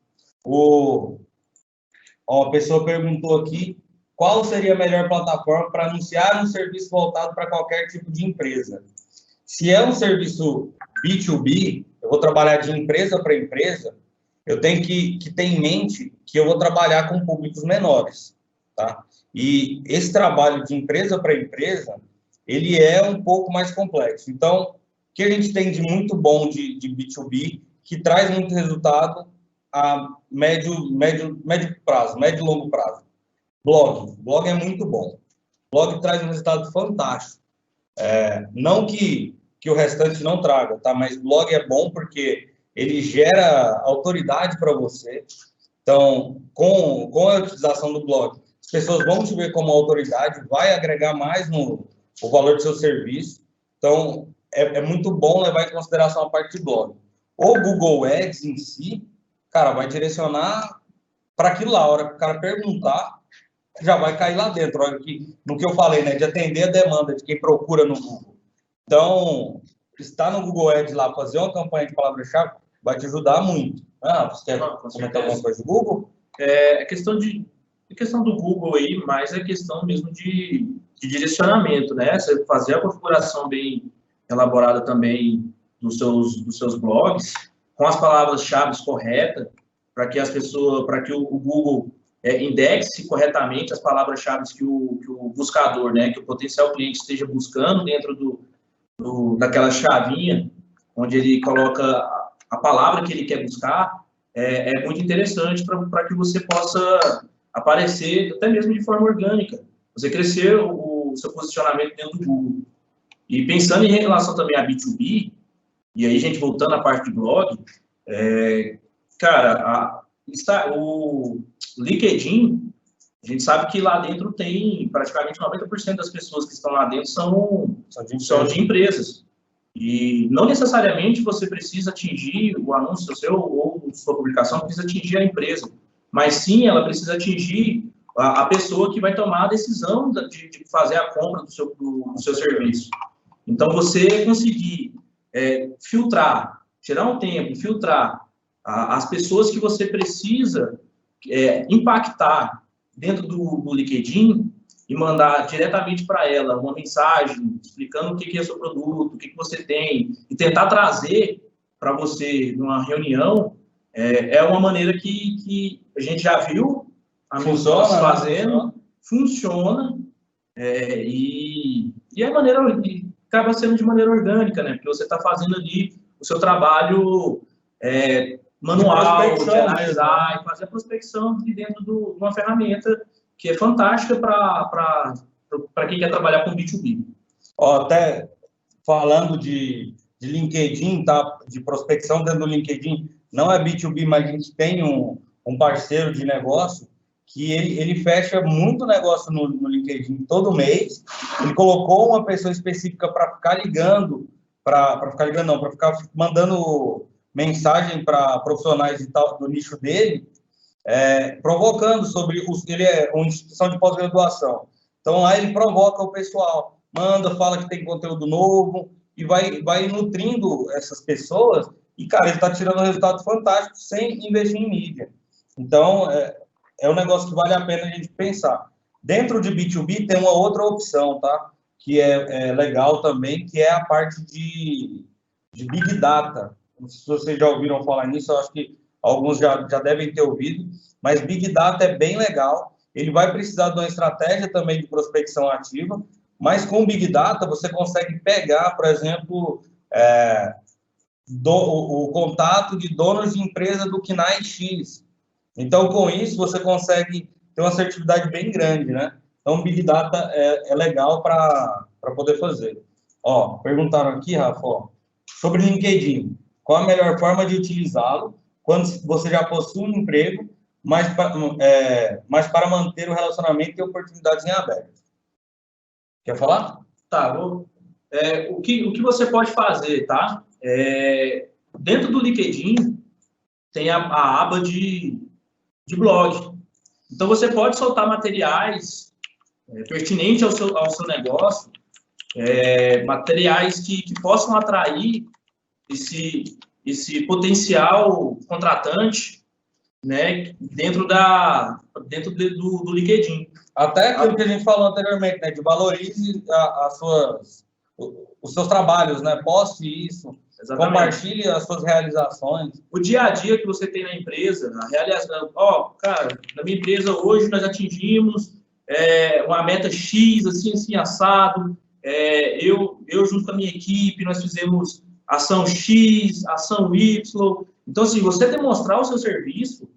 A pessoa perguntou aqui qual seria a melhor plataforma para anunciar um serviço voltado para qualquer tipo de empresa. Se é um serviço B2B, eu vou trabalhar de empresa para empresa, eu tenho que ter em mente que eu vou trabalhar com públicos menores, tá? E esse trabalho de empresa para empresa, ele é um pouco mais complexo. Então, o que a gente tem de muito bom de B2B, que traz muito resultado a médio prazo, médio e longo prazo? Blog é muito bom. Blog traz um resultado fantástico. Não que o restante não traga, tá? Mas blog é bom porque ele gera autoridade para você. Então, com a utilização do blog, as pessoas vão te ver como autoridade, vai agregar mais no valor do seu serviço. Então, é muito bom levar em consideração a parte de blog. O Google Ads em si, cara, vai direcionar para aquilo lá. A hora que o cara perguntar, já vai cair lá dentro. Olha no que eu falei, né? De atender a demanda de quem procura no Google. Então, estar no Google Ads lá, fazer uma campanha de palavra-chave, vai te ajudar muito. Você quer comentar alguma coisa do Google? É questão do Google aí, mas é questão mesmo de direcionamento, né? Você fazer a configuração bem elaborada também dos seus blogs, com as palavras-chave corretas, para que o Google indexe corretamente as palavras-chave que o buscador, né, que o potencial cliente esteja buscando dentro daquela chavinha, onde ele coloca a palavra que ele quer buscar, é muito interessante para que você possa aparecer até mesmo de forma orgânica, você crescer o seu posicionamento dentro do Google. E pensando em relação também a B2B, e aí, gente, voltando à parte de blog, cara, o LinkedIn, A gente sabe que lá dentro tem praticamente 90% das pessoas que estão lá dentro são de empresas. E não necessariamente você precisa atingir o anúncio seu ou sua publicação, precisa atingir a empresa. Mas sim, ela precisa atingir a pessoa que vai tomar a decisão de fazer a compra do seu serviço. Então, você conseguir filtrar, tirar um tempo, filtrar as pessoas que você precisa impactar dentro do LinkedIn e mandar diretamente para ela uma mensagem explicando o que é o seu produto, o que você tem, e tentar trazer para você numa reunião, é uma maneira que a gente já viu amigos nossos fazendo, funciona, e a maneira acaba sendo de maneira orgânica, né? Porque você está fazendo ali o seu trabalho manual, de analisar e fazer a prospecção de dentro de uma ferramenta que é fantástica para quem quer trabalhar com B2B. Até falando de LinkedIn, tá? De prospecção dentro do LinkedIn, não é B2B, mas a gente tem um parceiro de negócio que ele fecha muito negócio no LinkedIn todo mês. Ele colocou uma pessoa específica para ficar ligando, para ficar mandando mensagem para profissionais e tal do nicho dele, provocando sobre ele é uma instituição de pós-graduação. Então lá ele provoca o pessoal, fala que tem conteúdo novo e vai nutrindo essas pessoas. E cara, ele está tirando um resultado fantástico sem investir em mídia. Então é um negócio que vale a pena a gente pensar. Dentro de B2B tem uma outra opção, tá? Que é legal também, que é a parte de Big Data. Não sei se vocês já ouviram falar nisso, eu acho que alguns já devem ter ouvido, mas Big Data é bem legal. Ele vai precisar de uma estratégia também de prospecção ativa, mas com Big Data você consegue pegar, por exemplo, o contato de donos de empresa do KNAI X. Então, com isso, você consegue ter uma assertividade bem grande, né? Então, Big Data é legal para poder fazer. Perguntaram aqui, Rafa, sobre LinkedIn. Qual a melhor forma de utilizá-lo quando você já possui um emprego, mas para manter o relacionamento e oportunidades em aberto? Quer falar? Tá, o que você pode fazer, tá? Dentro do LinkedIn tem a aba de blog. Então, você pode soltar materiais pertinentes ao seu negócio, materiais que possam atrair esse potencial contratante, né, dentro do LinkedIn. Até aquilo que a gente falou anteriormente, né, de valorize os seus trabalhos, né, poste isso, exatamente. Compartilhe as suas realizações. O dia a dia que você tem na empresa, a realização, cara, na minha empresa hoje nós atingimos uma meta X, assim, assado, eu junto com a minha equipe, nós fizemos ação X, ação Y. Então, assim, você demonstrar o seu serviço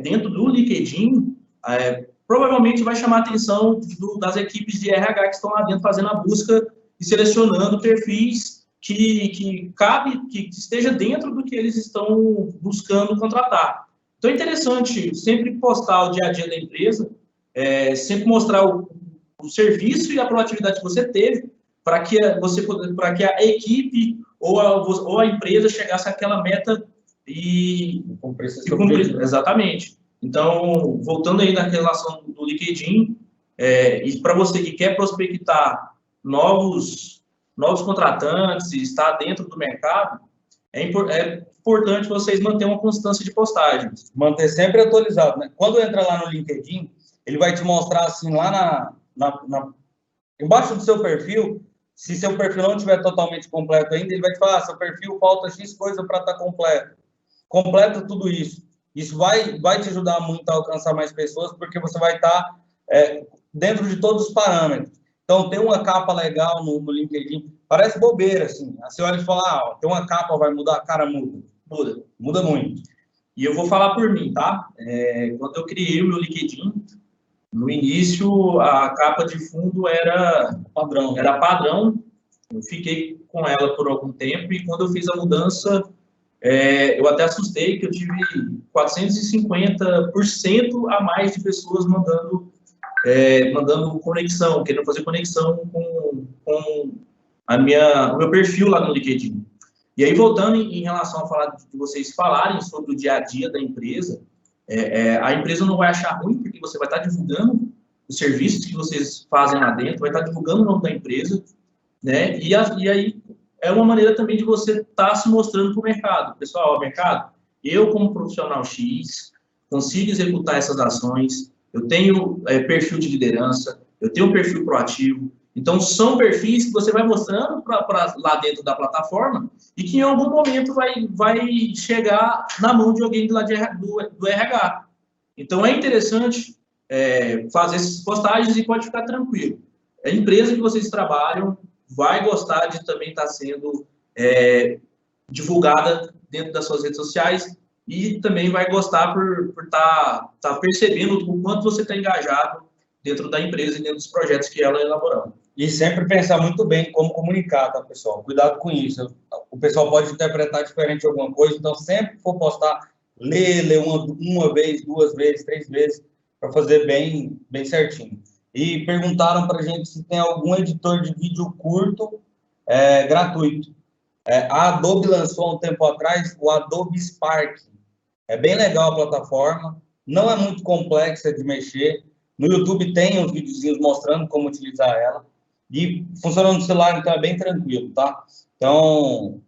dentro do LinkedIn, provavelmente vai chamar a atenção das equipes de RH que estão lá dentro fazendo a busca e selecionando perfis que esteja dentro do que eles estão buscando contratar. Então, é interessante sempre postar o dia a dia da empresa, sempre mostrar o serviço e a proatividade que você teve para que a equipe ou a empresa chegasse àquela meta e cumprir. Exatamente. Então, voltando aí na relação do LinkedIn, e para você que quer prospectar novos contratantes e estar dentro do mercado, é importante vocês manterem uma constância de postagens. Manter sempre atualizado, né? Quando entra lá no LinkedIn, ele vai te mostrar assim, lá embaixo do seu perfil, se seu perfil não estiver totalmente completo ainda, ele vai te falar, seu perfil falta X coisa para estar completo. Completa tudo isso. Isso vai te ajudar muito a alcançar mais pessoas, porque você vai estar dentro de todos os parâmetros. Então, ter uma capa legal no LinkedIn, parece bobeira, assim. Você olha e fala, tem uma capa, vai mudar? Cara, muda muito. E eu vou falar por mim, tá? Quando eu criei o meu LinkedIn, no início, a capa de fundo era padrão. Eu fiquei com ela por algum tempo e quando eu fiz a mudança, eu até assustei que eu tive 450% a mais de pessoas mandando mandando conexão, querendo fazer conexão com o meu perfil lá no LinkedIn. E aí, voltando em relação a falar de vocês falarem sobre o dia a dia da empresa, a empresa não vai achar ruim, porque você vai estar divulgando os serviços que vocês fazem lá dentro, vai estar divulgando o nome da empresa, né? E aí é uma maneira também de você estar se mostrando para o mercado. Pessoal, mercado, eu como profissional X, consigo executar essas ações, eu tenho perfil de liderança, eu tenho um perfil proativo. Então, são perfis que você vai mostrando lá dentro da plataforma e que em algum momento vai chegar na mão de alguém lá do RH. Então, é interessante fazer essas postagens e pode ficar tranquilo. A empresa que vocês trabalham vai gostar de também estar sendo divulgada dentro das suas redes sociais e também vai gostar por estar percebendo o quanto você está engajado dentro da empresa e dentro dos projetos que ela elaborou. E sempre pensar muito bem como comunicar, tá, pessoal? Cuidado com isso. O pessoal pode interpretar diferente alguma coisa, então sempre que for postar, lê uma vez, 2 vezes, 3 vezes, para fazer bem certinho. E perguntaram para a gente se tem algum editor de vídeo curto gratuito. A Adobe lançou há um tempo atrás o Adobe Spark. É bem legal a plataforma, não é muito complexa de mexer. No YouTube tem uns videozinhos mostrando como utilizar ela. E funciona no celular, então é bem tranquilo, tá? Então,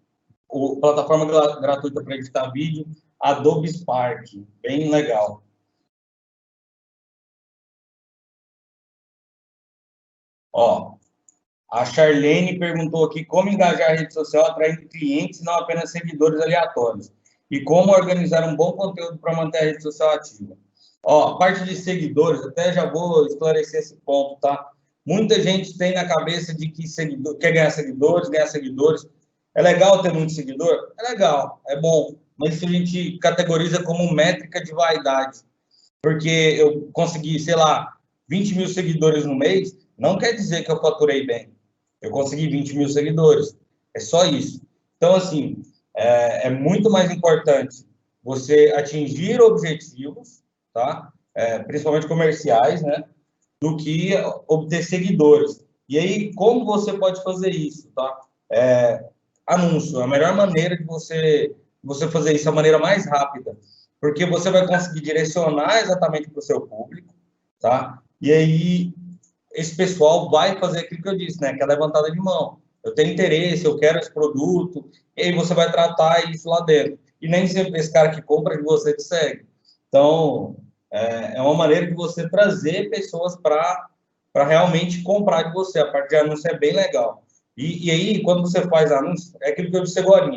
plataforma gratuita para editar vídeo, Adobe Spark, bem legal. Ó, a Charlene perguntou aqui como engajar a rede social atraindo clientes e não apenas seguidores aleatórios. E como organizar um bom conteúdo para manter a rede social ativa. Ó, a parte de seguidores, até já vou esclarecer esse ponto, tá? Muita gente tem na cabeça de que quer ganhar seguidores. É legal ter muito seguidor? É legal, é bom. Mas isso a gente categoriza como métrica de vaidade. Porque eu consegui, sei lá, 20 mil seguidores no mês, não quer dizer que eu faturei bem. Eu consegui 20 mil seguidores. É só isso. Então, assim, é muito mais importante você atingir objetivos, tá? Principalmente comerciais, né? Do que obter seguidores. E aí, como você pode fazer isso, tá? Anúncio, a melhor maneira de você fazer isso, a maneira mais rápida, porque você vai conseguir direcionar exatamente para o seu público, tá? E aí, esse pessoal vai fazer aquilo que eu disse, né? Que é a levantada de mão. Eu tenho interesse, eu quero esse produto, e aí você vai tratar isso lá dentro. E nem sempre esse cara que compra de você te segue. Então, é uma maneira de você trazer pessoas para realmente comprar de você. A parte de anúncio é bem legal. E aí, quando você faz anúncio, é aquilo que eu disse agora.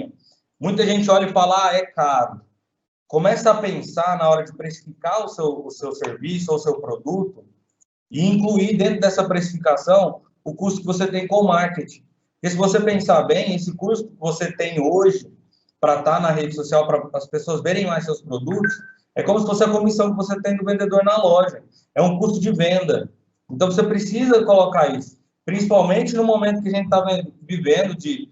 Muita gente olha e fala, é caro. Começa a pensar na hora de precificar o seu serviço ou o seu produto e incluir dentro dessa precificação o custo que você tem com o marketing. Porque se você pensar bem, esse custo que você tem hoje para estar na rede social, para as pessoas verem mais seus produtos, é como se fosse a comissão que você tem do vendedor na loja. É um custo de venda. Então, você precisa colocar isso. Principalmente no momento que a gente está vivendo de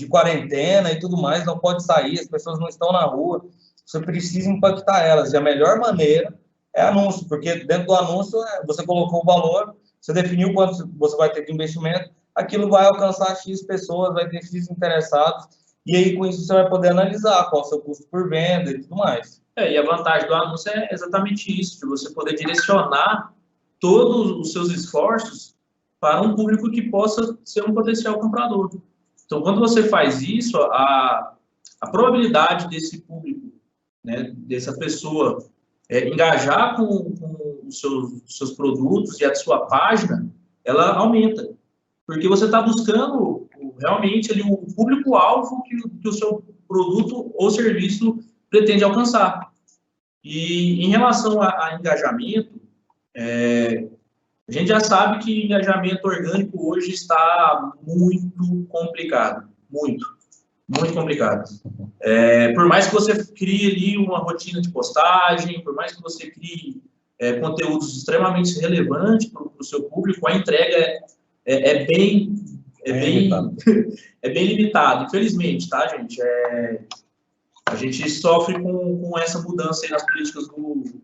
quarentena e tudo mais, não pode sair, as pessoas não estão na rua. Você precisa impactar elas. E a melhor maneira é anúncio, porque dentro do anúncio você colocou o valor, você definiu quanto você vai ter de investimento, aquilo vai alcançar X pessoas, vai ter X interessados, e aí com isso você vai poder analisar qual é o seu custo por venda e tudo mais. E a vantagem do anúncio é exatamente isso, de você poder direcionar todos os seus esforços para um público que possa ser um potencial comprador. Então, quando você faz isso, a probabilidade desse público, né, dessa pessoa engajar com os seus produtos e a sua página, ela aumenta. Porque você está buscando realmente ali o público-alvo que o seu produto ou serviço pretende alcançar. E em relação a engajamento, a gente já sabe que engajamento orgânico hoje está muito complicado. Muito complicado. Por mais que você crie ali uma rotina de postagem, por mais que você crie conteúdos extremamente relevantes para o seu público, a entrega é bem limitado, infelizmente, tá, gente? A gente sofre com essa mudança aí nas políticas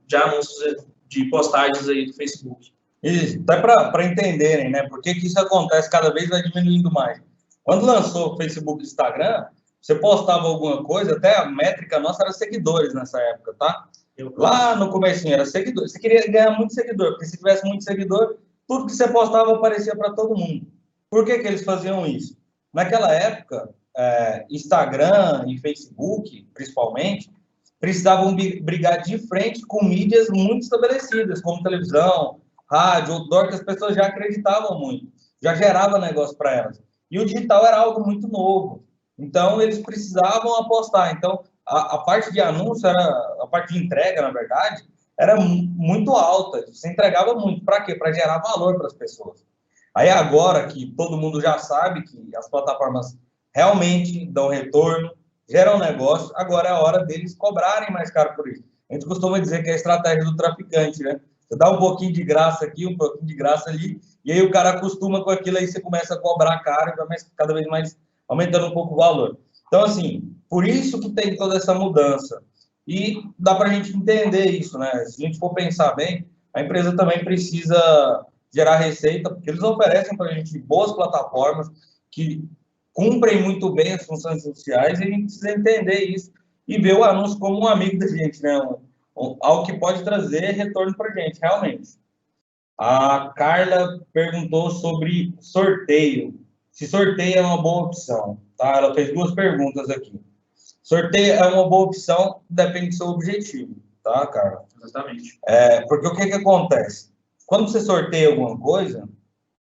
de anúncios, de postagens aí do Facebook. Isso, até para entenderem, né? Por que isso acontece, cada vez vai diminuindo mais. Quando lançou o Facebook e Instagram, você postava alguma coisa, até a métrica nossa era seguidores nessa época, tá? Lá no comecinho era seguidor. Você queria ganhar muito seguidor, porque se tivesse muito seguidor, tudo que você postava aparecia para todo mundo. Por que eles faziam isso? Naquela época, Instagram e Facebook, principalmente, precisavam brigar de frente com mídias muito estabelecidas, como televisão, rádio, outdoor, que as pessoas já acreditavam muito, já gerava negócio para elas. E o digital era algo muito novo. Então, eles precisavam apostar. Então, a parte de anúncio, a parte de entrega, na verdade, era muito alta. Você entregava muito. Para quê? Para gerar valor para as pessoas. Aí, agora que todo mundo já sabe que as plataformas realmente dão retorno, geram negócio, agora é a hora deles cobrarem mais caro por isso. A gente costuma dizer que é a estratégia do traficante, né? Você dá um pouquinho de graça aqui, um pouquinho de graça ali, e aí o cara acostuma com aquilo, aí você começa a cobrar caro e vai cada vez mais aumentando um pouco o valor. Então, assim, por isso que tem toda essa mudança. E dá para a gente entender isso, né? Se a gente for pensar bem, a empresa também precisa gerar receita, porque eles oferecem para a gente boas plataformas que cumprem muito bem as funções sociais e a gente precisa entender isso e ver o anúncio como um amigo da gente, né? Algo que pode trazer retorno para a gente, realmente. A Carla perguntou sobre sorteio. Se sorteio é uma boa opção, tá? Ela fez duas perguntas aqui. Sorteio é uma boa opção, depende do seu objetivo, tá, Carla? Exatamente. Porque o que acontece? Quando você sorteia alguma coisa,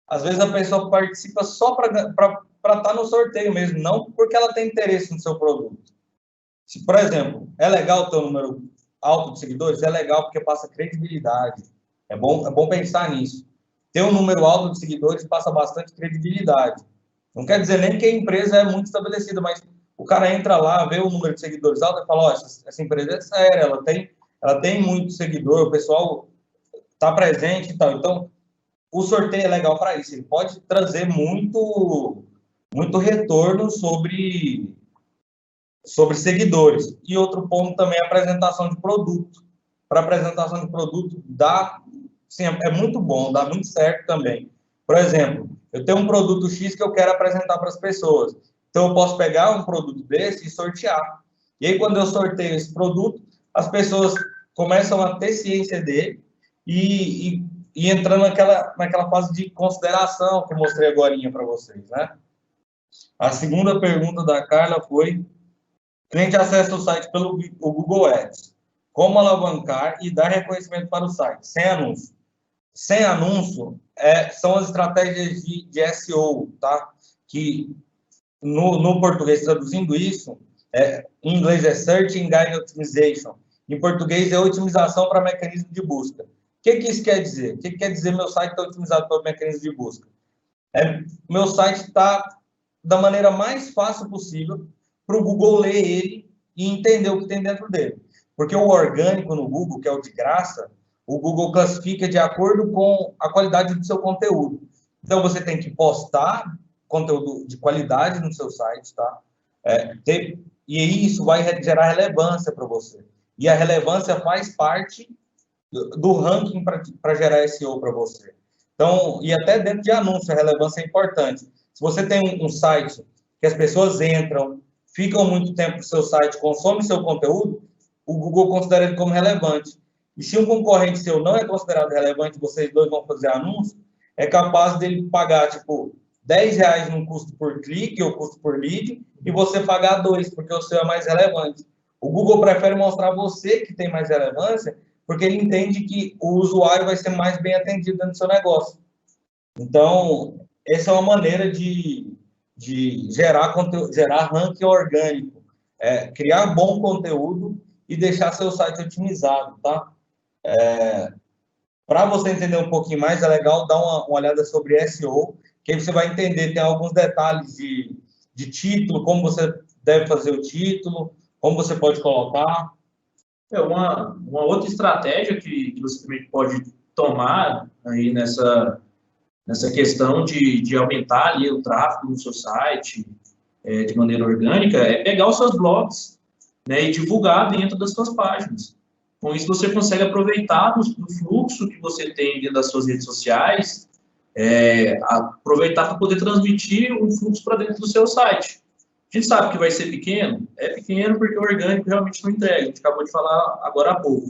às vezes a pessoa participa só para estar no sorteio mesmo, não porque ela tem interesse no seu produto. Se, por exemplo, é legal ter um número alto de seguidores, é legal porque passa credibilidade. É bom pensar nisso. Ter um número alto de seguidores passa bastante credibilidade. Não quer dizer nem que a empresa é muito estabelecida, mas o cara entra lá, vê o número de seguidores alto e fala, ó, essa empresa é séria, ela tem muito seguidor, o pessoal está presente e tal. Então, o sorteio é legal para isso. Ele pode trazer muito retorno sobre seguidores. E outro ponto também é a apresentação de produto. Para apresentação de produto, sim, é muito bom, dá muito certo também. Por exemplo, eu tenho um produto X que eu quero apresentar para as pessoas. Então, eu posso pegar um produto desse e sortear. E aí, quando eu sorteio esse produto, as pessoas começam a ter ciência dele e entrando naquela fase de consideração que eu mostrei agora para vocês, né? A segunda pergunta da Carla foi: cliente acessa o site pelo o Google Ads. Como alavancar e dar reconhecimento para o site? Sem anúncio. Sem anúncio, são as estratégias de SEO, tá? Que no português, traduzindo isso, em inglês é Search Engine Optimization. Em português é otimização para mecanismo de busca. O que isso quer dizer? O que quer dizer meu site está otimizado para o mecanismo de busca? Meu site está da maneira mais fácil possível para o Google ler ele e entender o que tem dentro dele. Porque o orgânico no Google, que é o de graça, o Google classifica de acordo com a qualidade do seu conteúdo. Então, você tem que postar conteúdo de qualidade no seu site, tá? E aí isso vai gerar relevância para você. E a relevância faz parte do ranking para gerar SEO para você. Então, e até dentro de anúncio, a relevância é importante. Se você tem um site que as pessoas entram, ficam muito tempo no seu site, consomem seu conteúdo, o Google considera ele como relevante. E se um concorrente seu não é considerado relevante, vocês dois vão fazer anúncio, é capaz dele pagar, tipo, R$10 no custo por clique ou custo por lead, e você pagar 2, porque o seu é mais relevante. O Google prefere mostrar você que tem mais relevância, porque ele entende que o usuário vai ser mais bem atendido dentro do seu negócio. Então, essa é uma maneira de gerar conteúdo, gerar ranking orgânico, criar bom conteúdo e deixar seu site otimizado, tá? Para você entender um pouquinho mais, é legal dar uma olhada sobre SEO, que aí você vai entender, tem alguns detalhes de título, como você deve fazer o título, como você pode colocar. Uma outra estratégia que você também pode tomar aí nessa questão de aumentar ali o tráfego no seu site de maneira orgânica é pegar os seus blogs, né, e divulgar dentro das suas páginas. Com isso, você consegue aproveitar do fluxo que você tem dentro das suas redes sociais, aproveitar para poder transmitir um fluxo para dentro do seu site. A gente sabe que vai ser pequeno? É pequeno porque o orgânico realmente não entrega. A gente acabou de falar agora há pouco.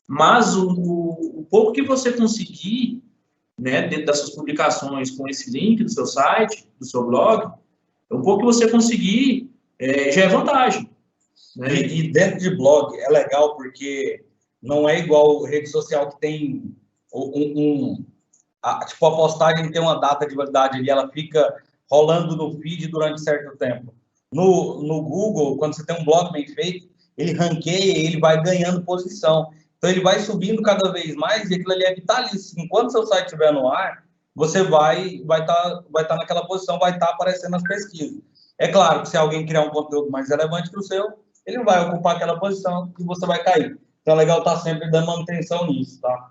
Mas o pouco que você conseguir, né, dentro das suas publicações com esse link do seu site, do seu blog, o pouco que você conseguir já é vantagem. Né? E dentro de blog é legal porque não é igual rede social que tem tipo, a postagem tem uma data de validade ali, ela fica rolando no feed durante certo tempo. No Google, quando você tem um blog bem feito, ele ranqueia, ele vai ganhando posição. Então, ele vai subindo cada vez mais e aquilo ali é vitalício. Enquanto seu site estiver no ar, você vai tá naquela posição, vai estar aparecendo nas pesquisas. É claro que se alguém criar um conteúdo mais relevante que o seu, ele vai ocupar aquela posição e você vai cair. Então, é legal estar sempre dando manutenção nisso, tá?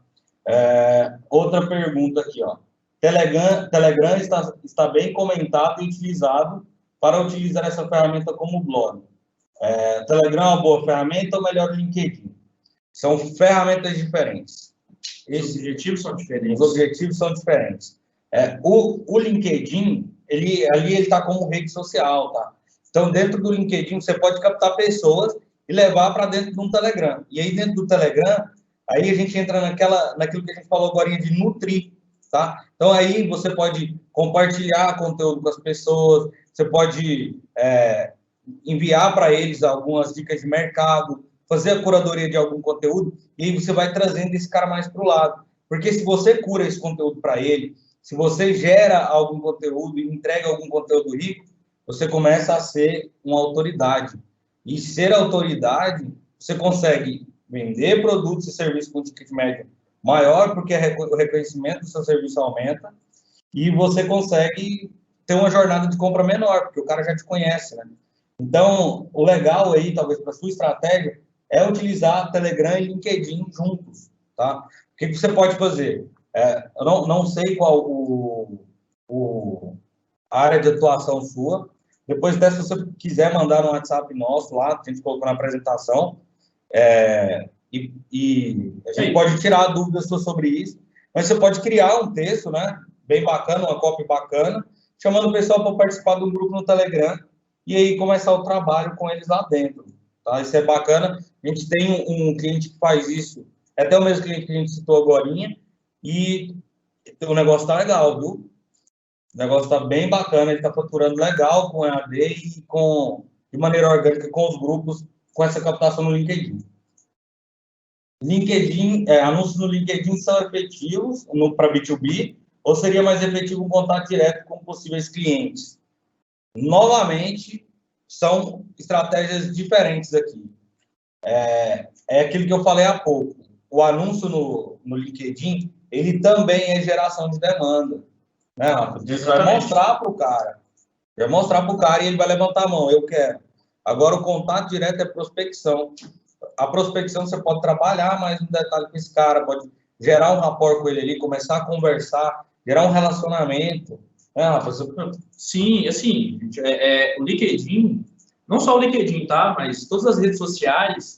Outra pergunta aqui, ó. Telegram está bem comentado e utilizado para utilizar essa ferramenta como blog. Telegram é uma boa ferramenta ou melhor o LinkedIn? São ferramentas diferentes. Os objetivos são diferentes. Os objetivos são diferentes. O LinkedIn, ali ele está como rede social, tá? Então, dentro do LinkedIn, você pode captar pessoas e levar para dentro de um Telegram. E aí, dentro do Telegram, aí a gente entra naquilo que a gente falou agora de nutrir, tá? Então, aí você pode compartilhar conteúdo com as pessoas, você pode enviar para eles algumas dicas de mercado, fazer a curadoria de algum conteúdo, e aí você vai trazendo esse cara mais para o lado. Porque se você cura esse conteúdo para ele, se você gera algum conteúdo e entrega algum conteúdo rico, você começa a ser uma autoridade. E ser autoridade, você consegue vender produtos e serviços com ticket médio maior, porque o reconhecimento do seu serviço aumenta, e você consegue ter uma jornada de compra menor, porque o cara já te conhece, né? Então, o legal aí, talvez, para a sua estratégia, é utilizar Telegram e LinkedIn juntos, tá? O que você pode fazer? Eu não sei qual a área de atuação sua. Depois até, se você quiser mandar no WhatsApp nosso lá, a gente colocou na apresentação, e a gente pode tirar dúvidas sobre isso. Mas você pode criar um texto, né, bem bacana, uma copy bacana, chamando o pessoal para participar de um grupo no Telegram e aí começar o trabalho com eles lá dentro. Tá? Isso é bacana. A gente tem um cliente que faz isso, é até o mesmo cliente que a gente citou agorinha, e o negócio tá legal, viu? O negócio está bem bacana, ele está faturando legal com EAD e de maneira orgânica com os grupos, com essa captação no LinkedIn. Anúncios no LinkedIn são efetivos para B2B, ou seria mais efetivo um contato direto com possíveis clientes? Novamente, são estratégias diferentes aqui. É aquilo que eu falei há pouco. O anúncio no LinkedIn, ele também é geração de demanda. Né, Rafa? Você vai mostrar para o cara. Vai mostrar para o cara e ele vai levantar a mão. Eu quero. Agora, o contato direto é prospecção. A prospecção você pode trabalhar mais um detalhe com esse cara, pode gerar um rapport com ele ali, começar a conversar, gerar um relacionamento. Rafa? Sim, assim, o LinkedIn, não só o LinkedIn, tá? Mas todas as redes sociais,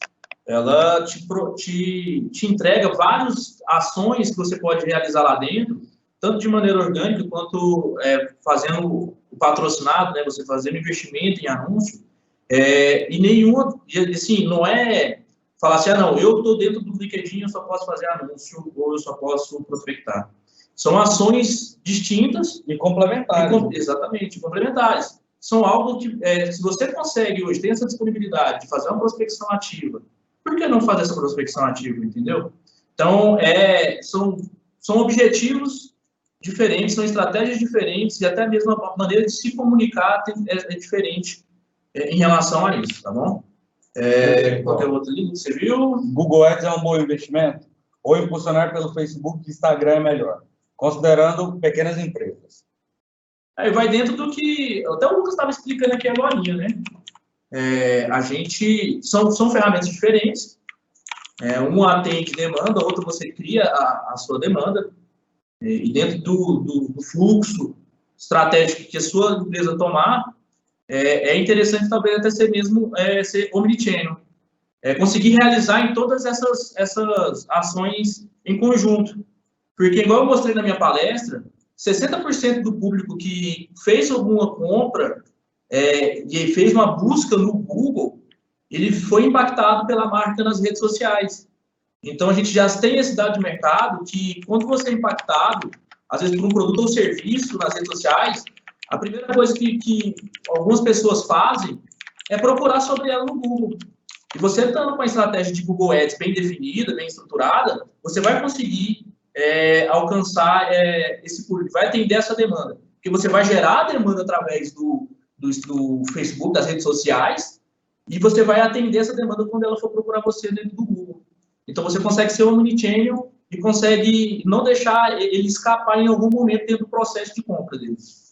ela te entrega várias ações que você pode realizar lá dentro, tanto de maneira orgânica quanto fazendo o patrocinado, né? Você fazendo investimento em anúncio. E nenhuma, assim, não é falar assim, não, eu estou dentro do LinkedIn, eu só posso fazer anúncio ou eu só posso prospectar. São ações distintas e complementares. Exatamente, complementares. São algo que, se você consegue hoje, tem essa disponibilidade de fazer uma prospecção ativa, por que não fazer essa prospecção ativa, entendeu? Então, são objetivos diferentes, são estratégias diferentes e até mesmo a maneira de se comunicar é diferente em relação a isso, tá bom? Qualquer outro link, você viu? Google Ads é um bom investimento? Ou impulsionar pelo Facebook e Instagram é melhor? Considerando pequenas empresas. Aí vai dentro do que até o Lucas estava explicando aqui agora, né? São ferramentas diferentes. Uma tem que demanda, a outra você cria a sua demanda. E dentro do fluxo estratégico que a sua empresa tomar, é interessante talvez até ser omnichannel. conseguir realizar em todas essas ações em conjunto. Porque, igual eu mostrei na minha palestra, 60% do público que fez alguma compra e fez uma busca no Google, ele foi impactado pela marca nas redes sociais. Então, a gente já tem esse dado de mercado que, quando você é impactado, às vezes por um produto ou serviço nas redes sociais, a primeira coisa que algumas pessoas fazem é procurar sobre ela no Google. E você estando com a estratégia de Google Ads bem definida, bem estruturada, você vai conseguir alcançar esse público, vai atender essa demanda. Porque você vai gerar a demanda através do Facebook, das redes sociais, e você vai atender essa demanda quando ela for procurar você dentro do Google. Então, você consegue ser um omnichannel e consegue não deixar ele escapar em algum momento dentro do processo de compra deles.